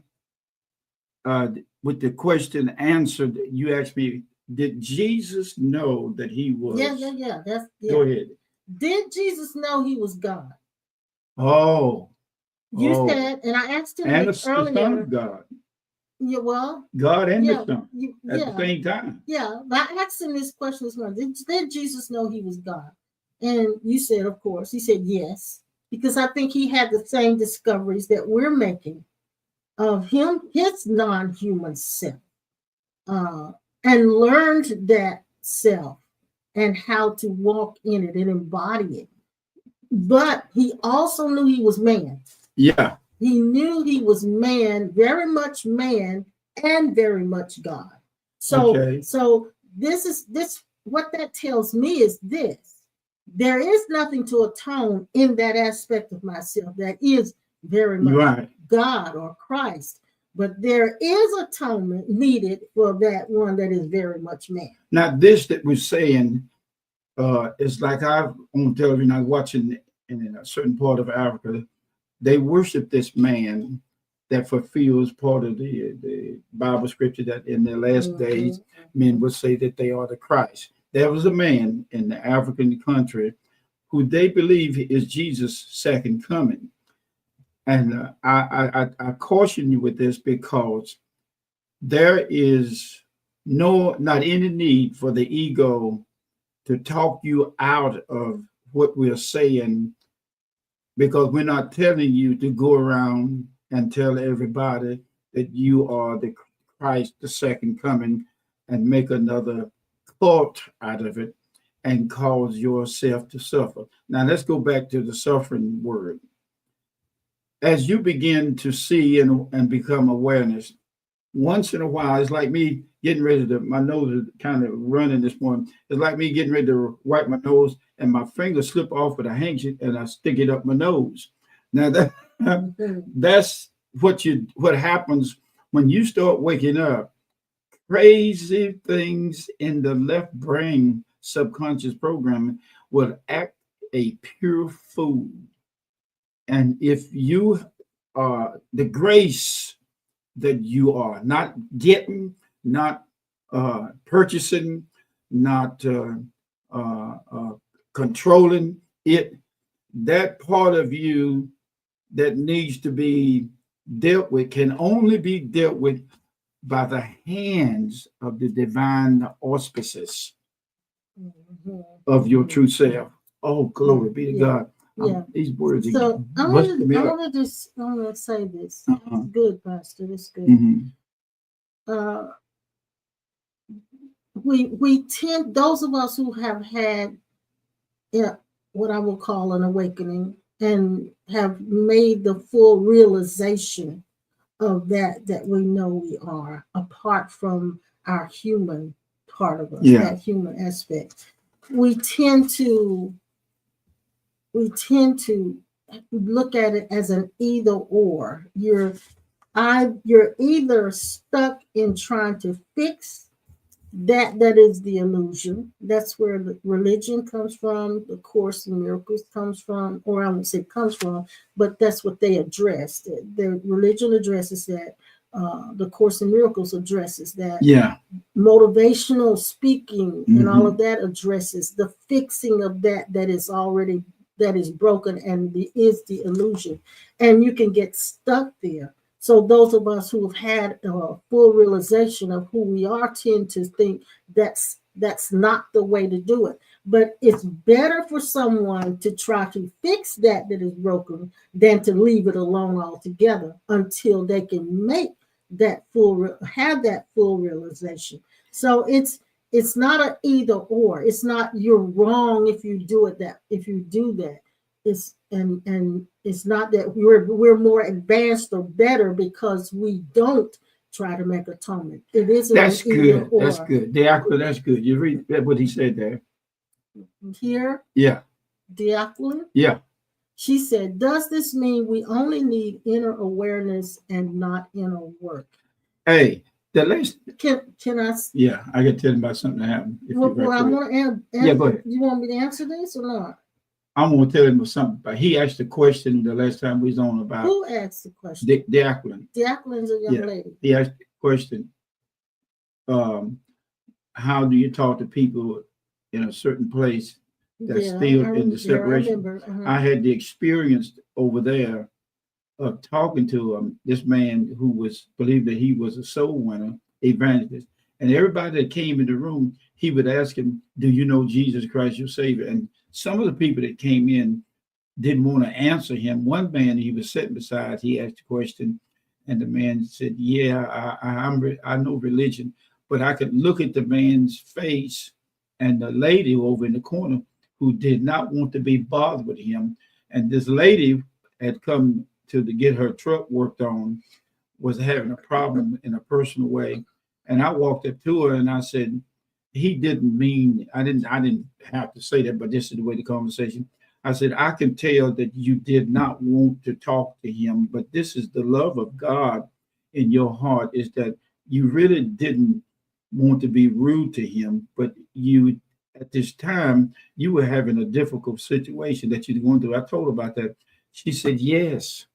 with the question answered, you asked me, did Jesus know that he was? Yeah. Go ahead. Did Jesus know he was God? You said, and I asked him and the earlier. Son of God. Yeah, well, God and the Son at the same time. Yeah, but I asked him this question this morning. Did Jesus know he was God? And you said, of course. He said yes, because I think he had the same discoveries that we're making of him, his non-human self, and learned that self and how to walk in it and embody it. But he also knew he was man. Yeah. He knew he was man, and very much God. So this what that tells me is this. There is nothing to atone in that aspect of myself that is very much God or Christ. But there is atonement needed for that one that is very much man. Now, this that we're saying is like I've on television, I was watching in a certain part of Africa, they worship this man that fulfills part of the Bible scripture that in the last days, men will say that they are the Christ. There was a man in the African country who they believe is Jesus' second coming. And I caution you with this because there is not any need for the ego to talk you out of what we're saying, because we're not telling you to go around and tell everybody that you are the Christ, the second coming, and make another cult out of it and cause yourself to suffer. Now let's go back to the suffering word. As you begin to see and become awareness, once in a while, it's like me getting ready to, my nose is kind of running this morning. It's like me getting ready to wipe my nose and my fingers slip off with a handkerchief and I stick it up my nose. Now that that's what happens when you start waking up. Crazy things in the left brain subconscious programming will act a pure fool. And if you are the grace that you are not getting, not purchasing, not controlling it, that part of you that needs to be dealt with can only be dealt with by the hands of the divine auspices of your true self. Oh, glory be to God. These words. So I want to say this. It's good, Pastor. It's good. Uh, we tend, those of us who have had what I will call an awakening and have made the full realization of that we know we are, apart from our human part of us, that human aspect. We tend to look at it as an either or. You're either stuck in trying to fix that is the illusion. That's where the religion comes from, the Course in Miracles comes from, or I won't say comes from, but that's what they address. The religion addresses that. The Course in Miracles addresses that. Motivational speaking and all of that addresses the fixing of that is broken and is the illusion. And you can get stuck there. So those of us who have had a full realization of who we are tend to think that's not the way to do it. But it's better for someone to try to fix that is broken than to leave it alone altogether until they can make that have that full realization. So it's not an either or. It's not you're wrong if you do that. It's and it's not that we're more advanced or better because we don't try to make atonement. It isn't. That's good. That's good. Diaquilin, that's good. You read what he said there. Here? Yeah. Diaquilin? Yeah. She said, does this mean we only need inner awareness and not inner work? Hey, the last can I? Yeah, I can tell you about something that happened. Well, I want to answer. Yeah, go ahead. You want me to answer this or not? I'm going to tell him something. But he asked a question the last time we was on about. Who asked the question? Diaquilin. Diaquilin's a young lady. He asked the question. How do you talk to people in a certain place that's still in the separation? I had the experience over there of talking to this man who believed that he was a soul winner, evangelist. And everybody that came in the room, he would ask him, do you know Jesus Christ, your Savior? And some of the people that came in didn't want to answer him. One man he was sitting beside, he asked a question, and the man said, yeah, I know religion, but I could look at the man's face and the lady over in the corner who did not want to be bothered with him. And this lady had come to get her truck worked on, was having a problem in a personal way. And I walked up to her and I said, he didn't mean, I didn't have to say that, but this is the way the conversation. I said, I can tell that you did not want to talk to him, but this is the love of God in your heart, is that you really didn't want to be rude to him, but you, at this time, you were having a difficult situation that you were going through. I told her about that. She said, yes.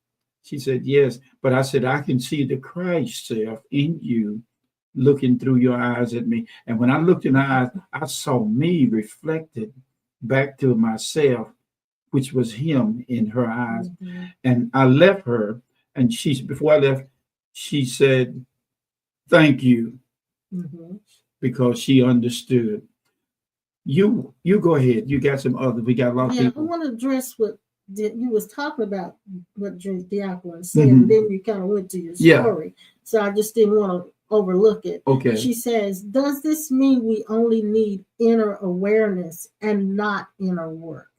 She said, yes. But I said, I can see the Christ self in you looking through your eyes at me. And when I looked in her eyes, I saw me reflected back to myself, which was him in her eyes. Mm-hmm. And I left her, and before I left, she said, thank you, because she understood. You go ahead. You got some other. We got a lot of people. I want to address what you was talking about, what Diaquilin said, and then you kind of went to your story. So I just didn't want to overlook it. Okay. She says, does this mean we only need inner awareness and not inner work?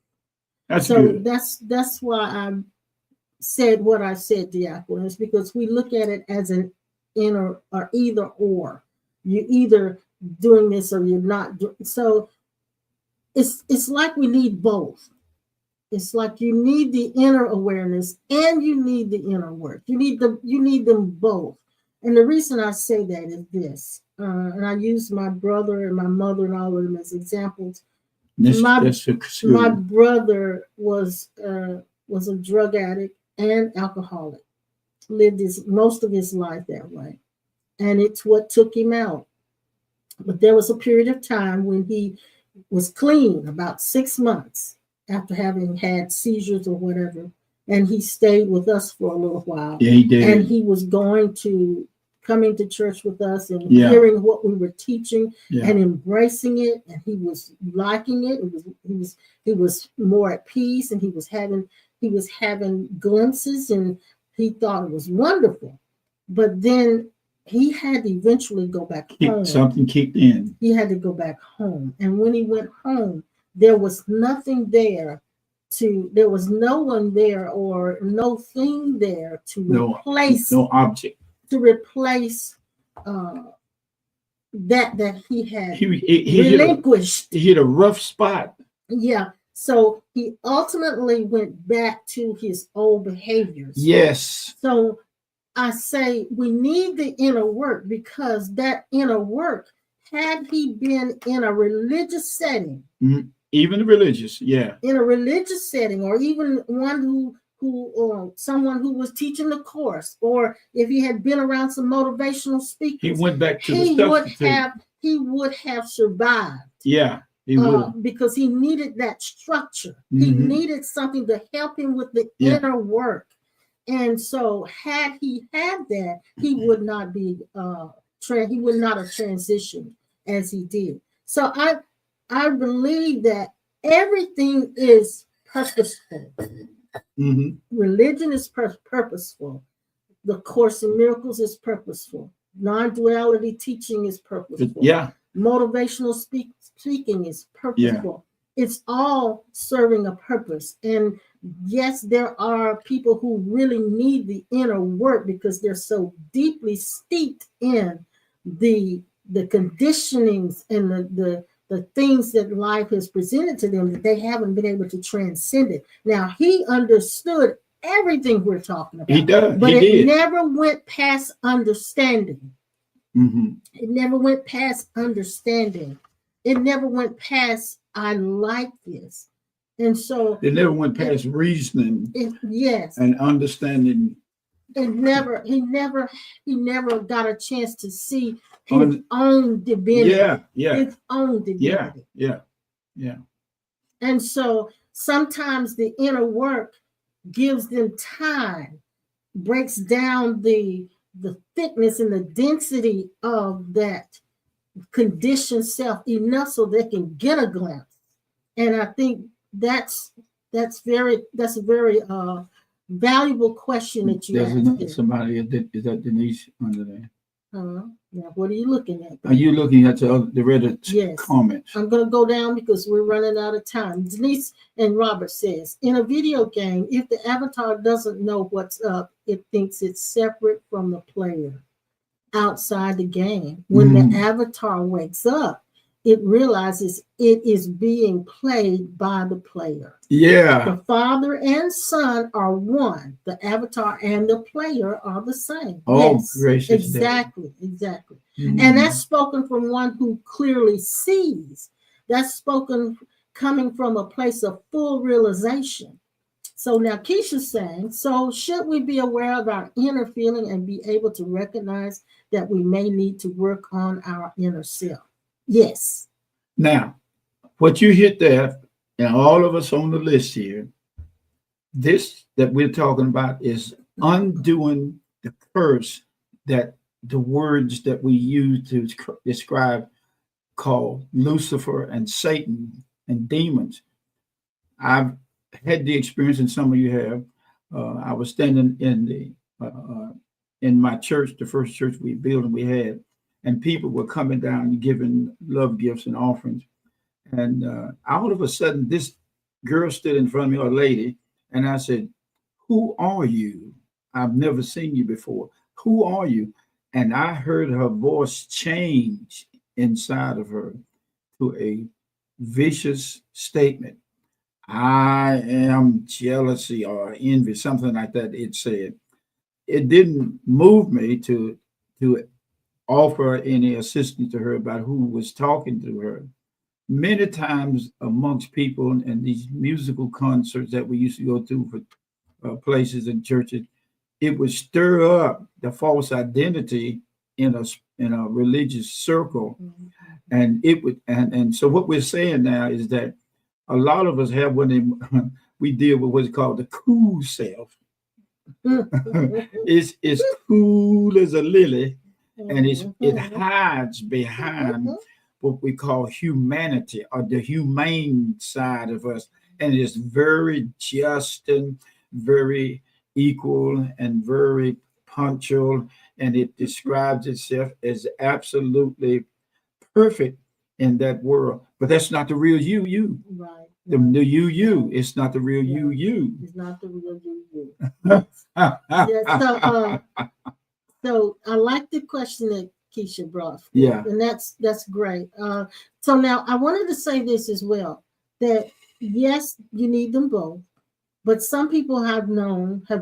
That's good. That's why I said what I said, Diaquilin, is because we look at it as an inner or either or. You're either doing this or you're not doing. So it's like we need both. It's like you need the inner awareness and you need the inner work. You need them both. And the reason I say that is this, and I use my brother and my mother and all of them as examples. My brother was a drug addict and alcoholic. Lived most of his life that way, and it's what took him out. But there was a period of time when he was clean, about 6 months after having had seizures or whatever, and he stayed with us for a little while. Yeah, he did. And he was coming to church with us and hearing what we were teaching and embracing it, and he was liking it. He was more at peace, and he was having glimpses, and he thought it was wonderful. But then he had to eventually go back home. Something kicked in. He had to go back home, and when he went home, there was nothing there there was no one there or no thing there to replace. No object. To replace that he had he relinquished. He hit a rough spot. Yeah. So he ultimately went back to his old behaviors. Yes. So I say we need the inner work, because that inner work, had he been in a religious setting, even religious, in a religious setting, or even one who someone who was teaching the course, or if he had been around some motivational speakers, he went back to the stuff. He would have survived. Yeah, he would, because he needed that structure. He needed something to help him with the inner work. And so, had he had that, he would not be he would not have transitioned as he did. So I believe that everything is purposeful. Religion is purposeful. The Course in Miracles is purposeful. Non-duality teaching is purposeful. Motivational speaking is purposeful. It's all serving a purpose. And yes, there are people who really need the inner work because they're so deeply steeped in the conditionings and the things that life has presented to them that they haven't been able to transcend it. Now, he understood everything we're talking about. He does. But it never went past understanding. It never went past understanding. It never went past, I like this. And so it never went past reasoning. Yes. And understanding. He never got a chance to see his own divinity. His own divinity. Yeah. And so sometimes the inner work gives them time, breaks down the thickness and the density of that conditioned self enough so they can get a glimpse. And I think that's a very valuable question that you asked. Somebody, is that Denise under there? Now, what are you looking at? Are you looking at the Reddit comments? I'm going to go down because we're running out of time. Denise and Robert says, in a video game, if the avatar doesn't know what's up, it thinks it's separate from the player outside the game. When the avatar wakes up, it realizes it is being played by the player. Yeah. The father and son are one. The avatar and the player are the same. Oh, gracious. Exactly. And that's spoken from one who clearly sees. That's spoken coming from a place of full realization. So now Keisha's saying, so should we be aware of our inner feeling and be able to recognize that we may need to work on our inner self? Yes. Now, what you hit there, and all of us on the list here, this that we're talking about is undoing the curse that the words that we use to describe called Lucifer and Satan and demons. I've had the experience, and some of you have. I was standing in my church, the first church we built and we had, and people were coming down and giving love gifts and offerings. And all of a sudden, this girl stood in front of me, or a lady, and I said, "Who are you? I've never seen you before. Who are you?" And I heard her voice change inside of her to a vicious statement. I am jealousy or envy, something like that. It said it didn't move me to offer any assistance to her about who was talking to her. Many times amongst people and these musical concerts that we used to go to for places and churches, it would stir up the false identity in a religious circle, Mhm. and it would and so what we're saying now is that a lot of us have we deal with what's called the cool self. It's cool as a lily, and it hides behind what we call humanity or the humane side of us, and it's very just and very equal and very punctual, and it describes itself as absolutely perfect in that world. But that's not the real you. Right. The you. It's not the real Yeah. you. It's not the real you. You. Yeah. So I like the question that Keisha brought forth, Yeah. and that's great. So now I wanted to say this as well, that yes, you need them both, but some people have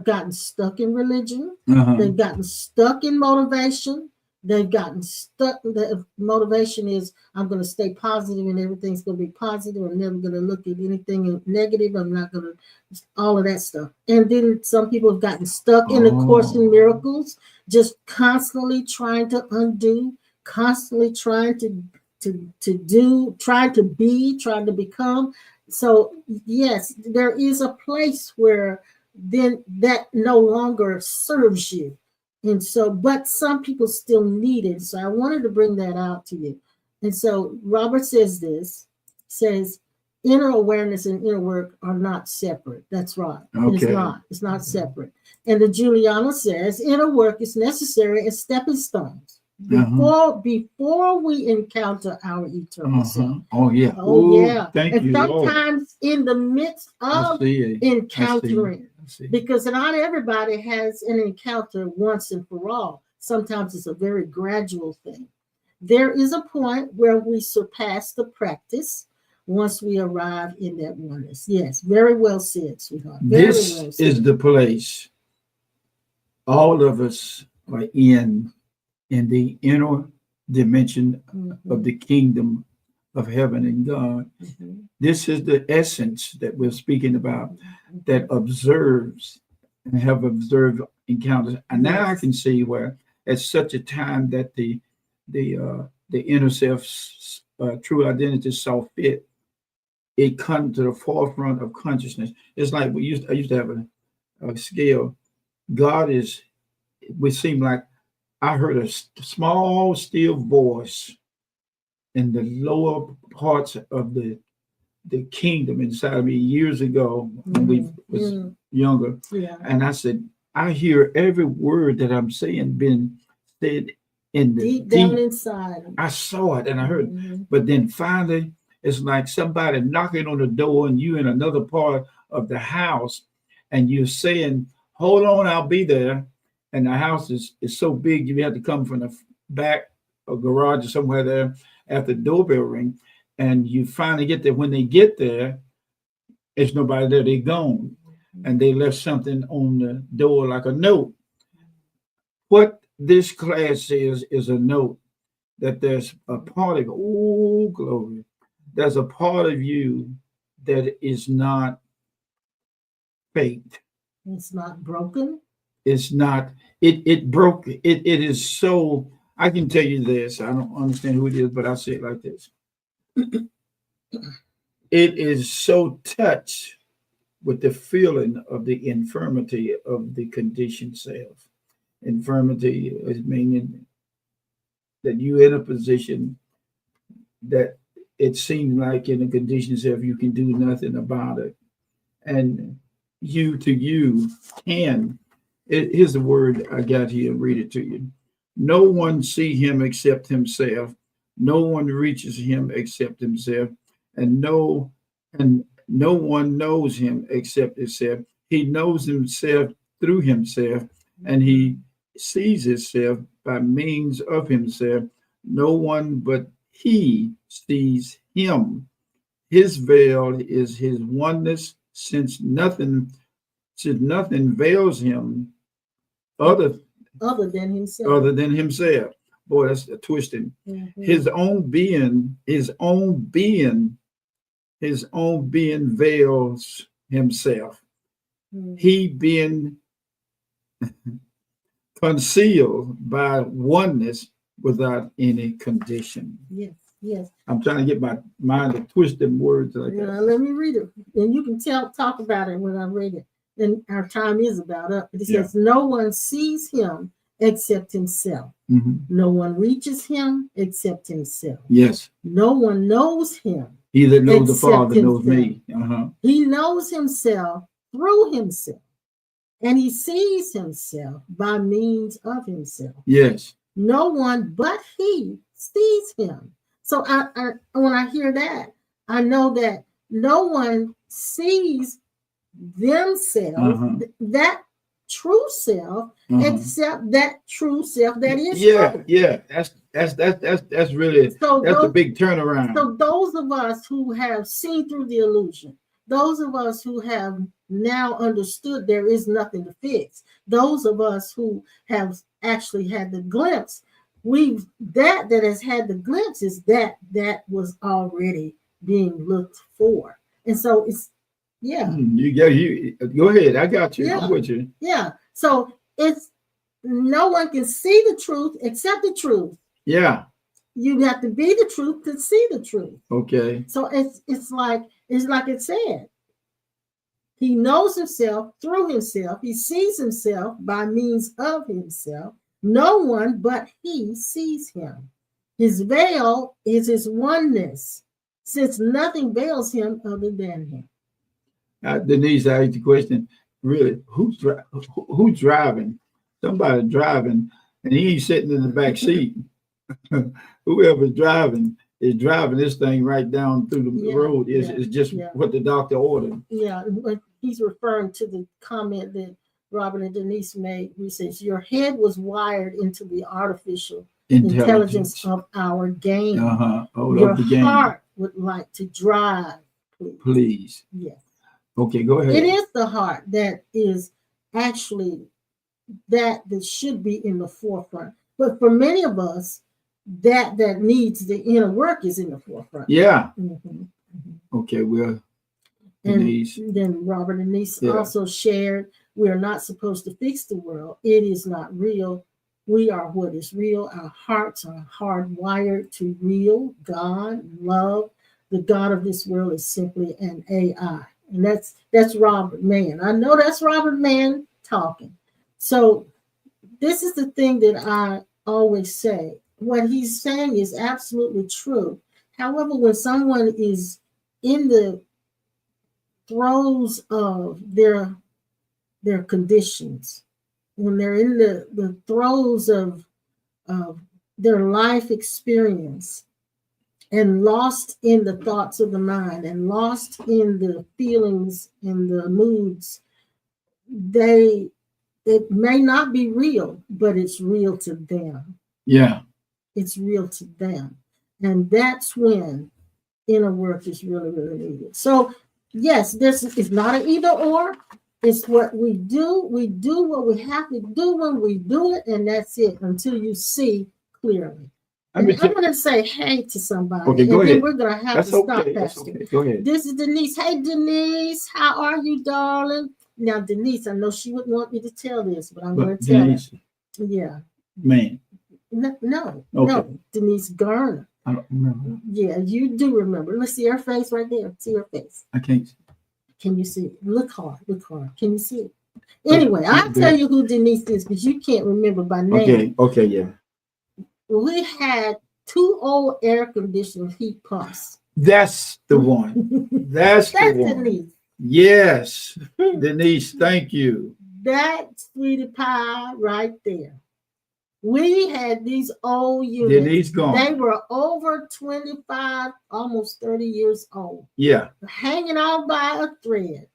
gotten stuck in religion. Uh-huh. They've gotten stuck in motivation. They've gotten stuck. The motivation is I'm going to stay positive and everything's going to be positive. I'm never going to look at anything negative. I'm not going to, all of that stuff. And then some people have gotten stuck in the Course in Oh. Miracles, just constantly trying to undo, constantly trying to do, trying to be, trying to become. So yes, there is a place where then that no longer serves you. And so, but some people still need it. So I wanted to bring that out to you. And so Robert says inner awareness and inner work are not separate. That's right. It's Okay. not. It's not separate. And the Juliana says inner work is necessary as stepping stones before we encounter our eternal self. Oh yeah. Oh Ooh, yeah. thank And you, Lord. sometimes in the midst I of see it. encountering, I see. because not everybody has an encounter once and for all. Sometimes it's a very gradual thing. There is a point where we surpass the practice once we arrive in that oneness. Yes, very well said, sweetheart. Very This well is said. the place all of us are in the inner dimension of Mhm, the kingdom of heaven and God. mhm, This is the essence that we're speaking about, mhm. that observes and have observed encounters. And now I Yes. can see where at such a time that the inner self's true identity saw fit, it comes to the forefront of consciousness. It's like I used to have a scale. God is, it would seem like I heard a small, still voice in the lower parts of the kingdom inside of me years ago when we Mhm, was mhm. younger, Yeah. and I said, I hear every word that I'm saying being said in the Deep down deep. inside. I saw it and I heard, Mhm. but then finally, it's like somebody knocking on the door and you in another part of the house, and you're saying, "Hold on, I'll be there." And the house is so big, you have to come from the back or garage or somewhere there after the doorbell ring, and you finally get there. When they get there, there's nobody there. They're gone, and they left something on the door like a note. What this class says is a note that there's a part of, oh glory, there's a part of you that is not faked. It's not broken. It's not, it broke, it is so, I can tell you this, I don't understand who it is, but I'll say it like this. It is so touched with the feeling of the infirmity of the conditioned self. Infirmity is meaning that you're in a position that it seems like in a conditioned self you can do nothing about it. And you to you can. Here's the word I got here. Read it to you. No one see him except himself. No one reaches him except himself, and no one knows him except himself. He knows himself through himself, and he sees himself by means of himself. No one but he sees him. His veil is his oneness, since nothing veils him other Other than himself. other than himself. Boy, that's a twisting. Mhm. His own being veils himself. Mhm. He being concealed by oneness without any condition. Yes, yes. I'm trying to get my mind to twist them words like Yeah, that. let me read it. And you can talk about it when I read it. And our time is about up. It Yeah. says, no one sees him except himself. Mhm. No one reaches him except himself. Yes. No one knows him. He that knows the Except Father knows himself. me. Uh-huh. He knows himself through himself. And he sees himself by means of himself. Yes. No one but he sees him. So when I hear that, I know that no one sees themselves, that true self, except that true self that is true. Yeah. That's really So that's the those, big turnaround. so those of us who have seen through the illusion, those of us who have now understood there is nothing to fix, those of us who have actually had the glimpse, that has had the glimpse is that was already being looked for. And so it's You go ahead. I got you. Yeah. I'm with you. Yeah. So it's no one can see the truth except the truth. Yeah. You have to be the truth to see the truth. Okay. So it's like it said. He knows himself through himself. He sees himself by means of himself. No one but he sees him. His veil is his oneness, since nothing veils him other than him. Denise, I asked the question. Really, who's driving? Somebody driving, and he ain't sitting in the back seat. Whoever's driving is driving this thing right down through the road. It's just what the doctor ordered. Yeah, but he's referring to the comment that Robert and Denise made. He says, your head was wired into the artificial intelligence of our game. Your of the game. heart would like to drive, please. Yes. Okay, go ahead. It is the heart that is actually that should be in the forefront. But for many of us, that needs the inner work is in the forefront. Yeah. Okay, well, Denise. And then Robert and Denise also shared, we are not supposed to fix the world. It is not real. We are what is real. Our hearts are hardwired to real God, love. The God of this world is simply an AI. And that's Robert Mann. I know that's Robert Mann talking. So this is the thing that I always say. What he's saying is absolutely true. However, when someone is in the throes of their conditions, when they're in the throes of their life experience, and lost in the thoughts of the mind and lost in the feelings and the moods, it may not be real, but it's real to them. Yeah. It's real to them. And that's when inner work is really, really needed. So yes, this is not an either or. It's what we do. We do what we have to do when we do it, and that's it until you see clearly. I'm going to say hey to somebody. Okay, go and ahead. Then we're going to have That's to stop, okay. Pastor. That's okay. Go ahead. This is Denise. Hey, Denise. How are you, darling? Now, Denise, I know she wouldn't want me to tell this, but I'm going to tell Denise, her. Yeah. Man. No. Okay. No. Denise Garner. I don't remember. Yeah, you do remember. Let's see her face right there. See her face. I can't. Can you see it? Look hard. Look hard. Can you see it? Anyway, I'll tell you who Denise is because you can't remember by name. Okay, yeah. We had 2 old air conditioned heat pumps. That's the one. That's the one. Denise. Yes. Denise, thank you. That sweetie pie right there. We had these old units. Denise gone. They were over 25, almost 30 years old. Yeah. Hanging on by a thread.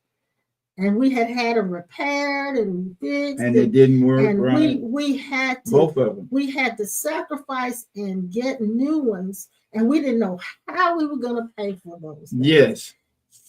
and we had them repaired and fixed, And it didn't work and right. we had to Both of them. we had to sacrifice and get new ones, and we didn't know how we were going to pay for those things. Yes.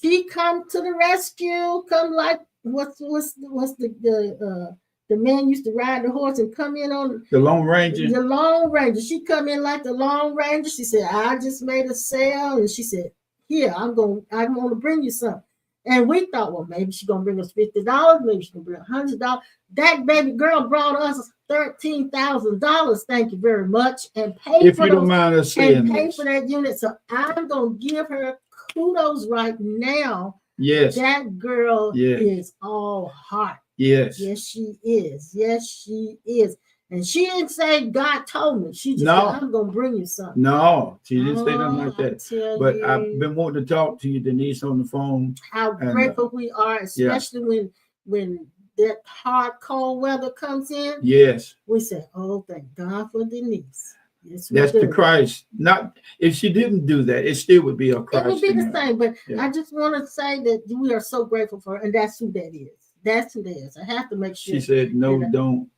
She come to the rescue, come like what's the man used to ride the horse and come in on The Lone Ranger. the Lone Ranger. She come in like the Lone Ranger. She said, I just made a sale, and she said, here, I'm going to bring you something. And we thought, well, maybe she's gonna bring us $50, maybe she's gonna bring $100. That baby girl brought us $13,000. Thank you very much, and paid If for you don't mind us saying and paid this. for that unit. So I'm gonna give her kudos right now. Yes. That girl Yes. is all heart. Yes. Yes, she is. Yes, she is. And she didn't say God told me. She just No. said, I'm gonna bring you something. No, she didn't say nothing like I that. tell But you, I've been wanting to talk to you, Denise, on the phone. how and, grateful we are, especially when that hard cold weather comes in. Yes. We say, oh, thank God for Denise. Yes, That's the Christ. Not if she didn't do that, it still would be a Christ. It would be the same, but Yeah. I just want to say that we are so grateful for her, and that's who that is. That's who that is. I have to make sure. She said, no, don't.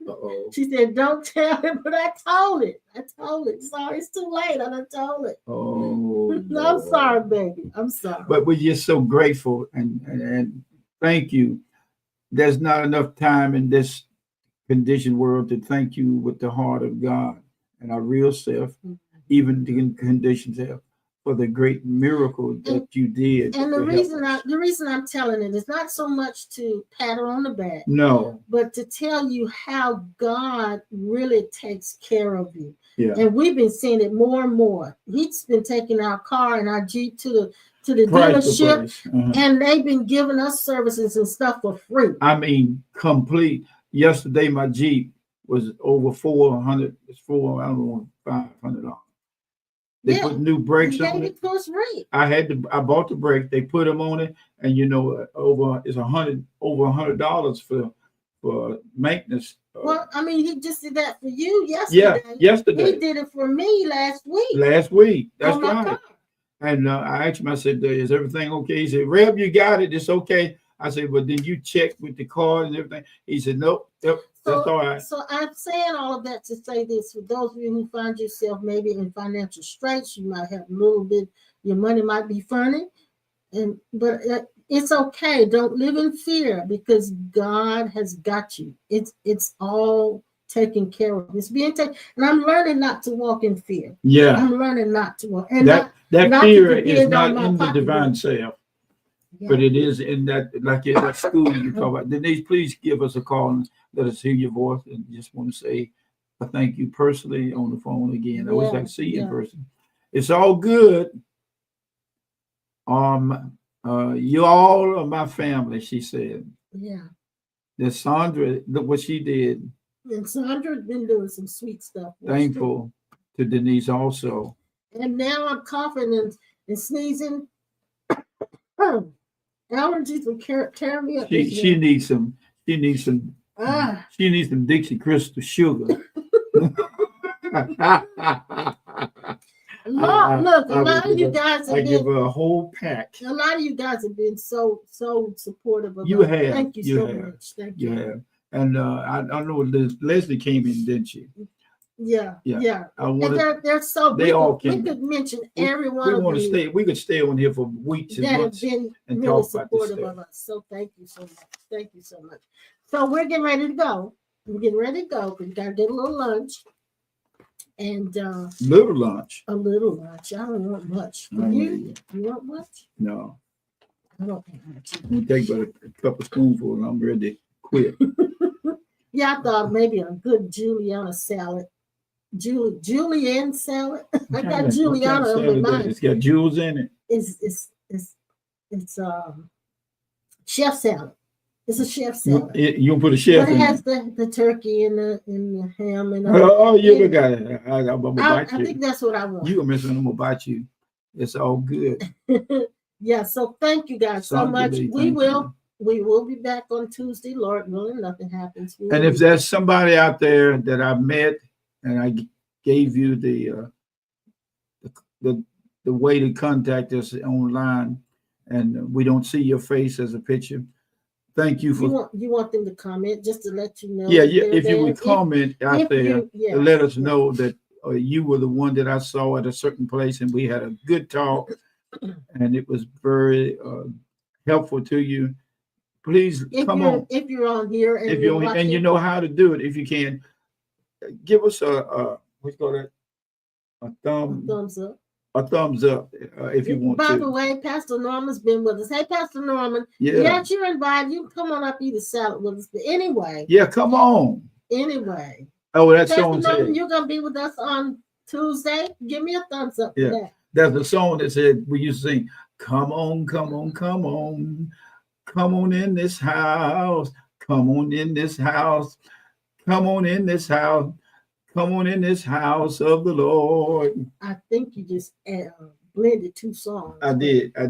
Uh-oh. She said, don't tell him, but I told it. Sorry, it's too late. I done told it. Oh, I'm sorry, baby. I'm sorry. But we're just so grateful and thank you. There's not enough time in this conditioned world to thank you with the heart of God and our real self, even the conditions have, for the great miracle that you did. And the reason I'm telling it is not so much to pat her on the back, no, but to tell you how God really takes care of you. Yeah. And we've been seeing it more and more. He's been taking our car and our Jeep to the dealership, and they've been giving us services and stuff for free. I mean, complete. Yesterday, my Jeep was over $400. It's $500. They put new brakes on it. I bought the brakes. They put them on it, and over $100 for maintenance. Well, I mean, he just did that for you yesterday. Yeah, yesterday. He did it for me last week. That's right. And I asked him, I said, is everything okay? He said, Reb, you got it. It's okay. I said, but then you check with the car and everything. He said, nope, that's all right. So I'm saying all of that to say this. For those of you who find yourself maybe in financial straits, you might have a little bit, your money might be funny. But it's okay. Don't live in fear, because God has got you. It's all taken care of. It's being taken. And I'm learning not to walk in fear. Yeah. I'm learning not to walk. And that not fear is not in the divine self. Yeah. But it is in that, like in that school you talk about. Denise, please give us a call and let us hear your voice. And just want to say I thank you personally on the phone again. I wish I could see you in person. It's all good. You all are my family, she said. Yeah. That Sandra, look what she did. And Sandra's been doing some sweet stuff. Thankful to Denise also. And now I'm coughing and sneezing. Allergies will tear me up. She needs some Dixie Crystal sugar. Look, a lot of you guys have give her a whole pack. A lot of you guys have been so supportive of you us. have. Thank you so much. Thank you. You have. And I know Leslie came in, didn't she? Yeah. And they're so. They all came. We could mention every one of you. We could stay on here for weeks and months been and really talk about this supportive stuff. of us. So thank you so much. Thank you so much. So we're getting ready to go. We're getting ready to go. We gotta get a little lunch. And little lunch. A little lunch. I don't want much. You want much? No. I don't want much. You take about a couple spoonfuls and I'm ready to quit. Yeah, I thought maybe a good Juliana salad. Julienne salad. I got Juliana on mine. It's got jewels in it. It's chef salad. It's a chef salad. You put a chef in it. But it has the turkey and the ham and you got it. I think that's what I want. You gonna miss when I'm about you. It's all good. Yeah, so thank you guys so much. We will be back on Tuesday, Lord willing, nothing happens. And if there's somebody out there that I met and I gave you the way to contact us online, and we don't see your face as a picture, thank you for. You want them to comment just to let you know. Yeah, that yeah. they're If you there. would comment out if there you- yeah, to let us yeah. know that you were the one that I saw at a certain place, and we had a good talk, and it was very helpful to you. Please come on. If you're on here and If you're you watching, and you know how to do it, if you can, give us what's called a thumbs up. a thumbs up if you want By to. the way, Pastor Norman's been with us. Hey, Pastor Norman. Yeah. Yes, you're invited. You can come on up, eat a salad with us. But anyway. Yeah, come on. Anyway. Oh, that's Pastor song Norman, said. you're gonna be with us on Tuesday. Give me a thumbs up Yeah. for that. There's a song that said we used to sing, come on, come on, come on, come on in this house, come on in this house, come on in this house, come on in this house of the Lord. I think you just blended two songs. I did. All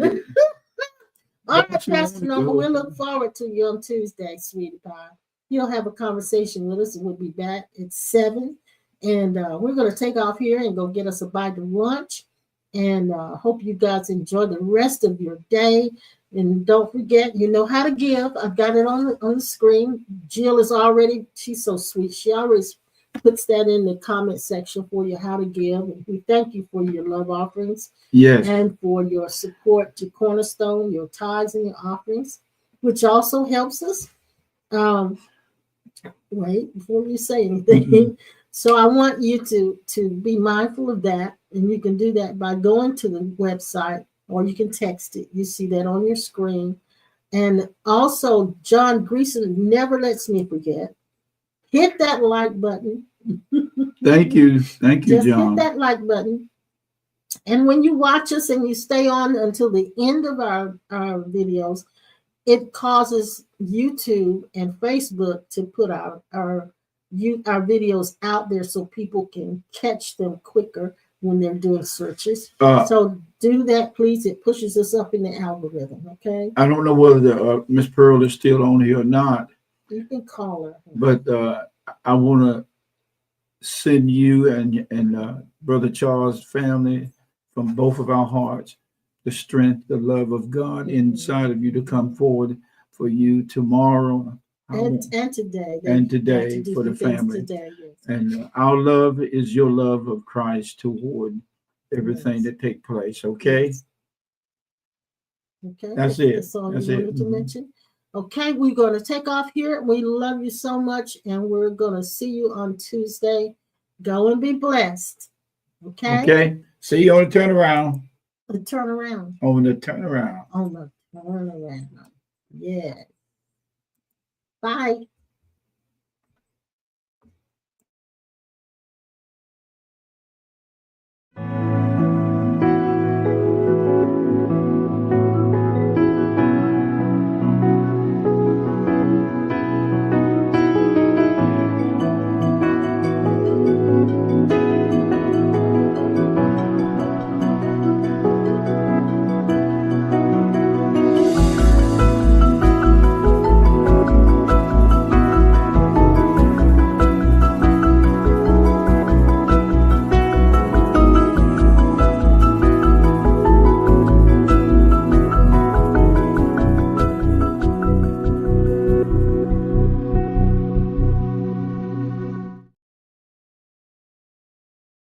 right, Pastor Norman, we look forward to you on Tuesday, sweetie pie. You'll have a conversation with us, and we'll be back at 7. And we're going to take off here and go get us a bite of lunch. And hope you guys enjoy the rest of your day. And don't forget, you know how to give. I've got it on the screen. Jill is already, she's so sweet. She always puts that in the comment section for you, how to give. And we thank you for your love offerings. Yes. And for your support to Cornerstone, your tithes and your offerings, which also helps us. Wait, before you say anything. Mm-hmm. So I want you to be mindful of that. And you can do that by going to the website, or you can text it. You see that on your screen. And also, John Greason never lets me forget. Hit that like button. Thank you. Thank you, Just John. hit that like button. And when you watch us and you stay on until the end of our videos, it causes YouTube and Facebook to put our videos out there so people can catch them quicker when they're doing searches. So do that, please. It pushes us up in the algorithm, okay? I don't know whether Miss Pearl is still on here or not. You can call her. But I want to send you and Brother Charles' family from both of our hearts the strength, the love of God inside of you to come forward for you tomorrow and today. And today for the family. Today, yes. And our love is your love of Christ toward everything that take place. Okay. Yes. Okay. That's it. That's all That's you wanted to mention. Okay, we're going to take off here. We love you so much, and we're going to see you on Tuesday. Go and be blessed. Okay. Okay. See you on the turnaround. The turnaround. On the turnaround. On the turnaround. Yeah. Bye.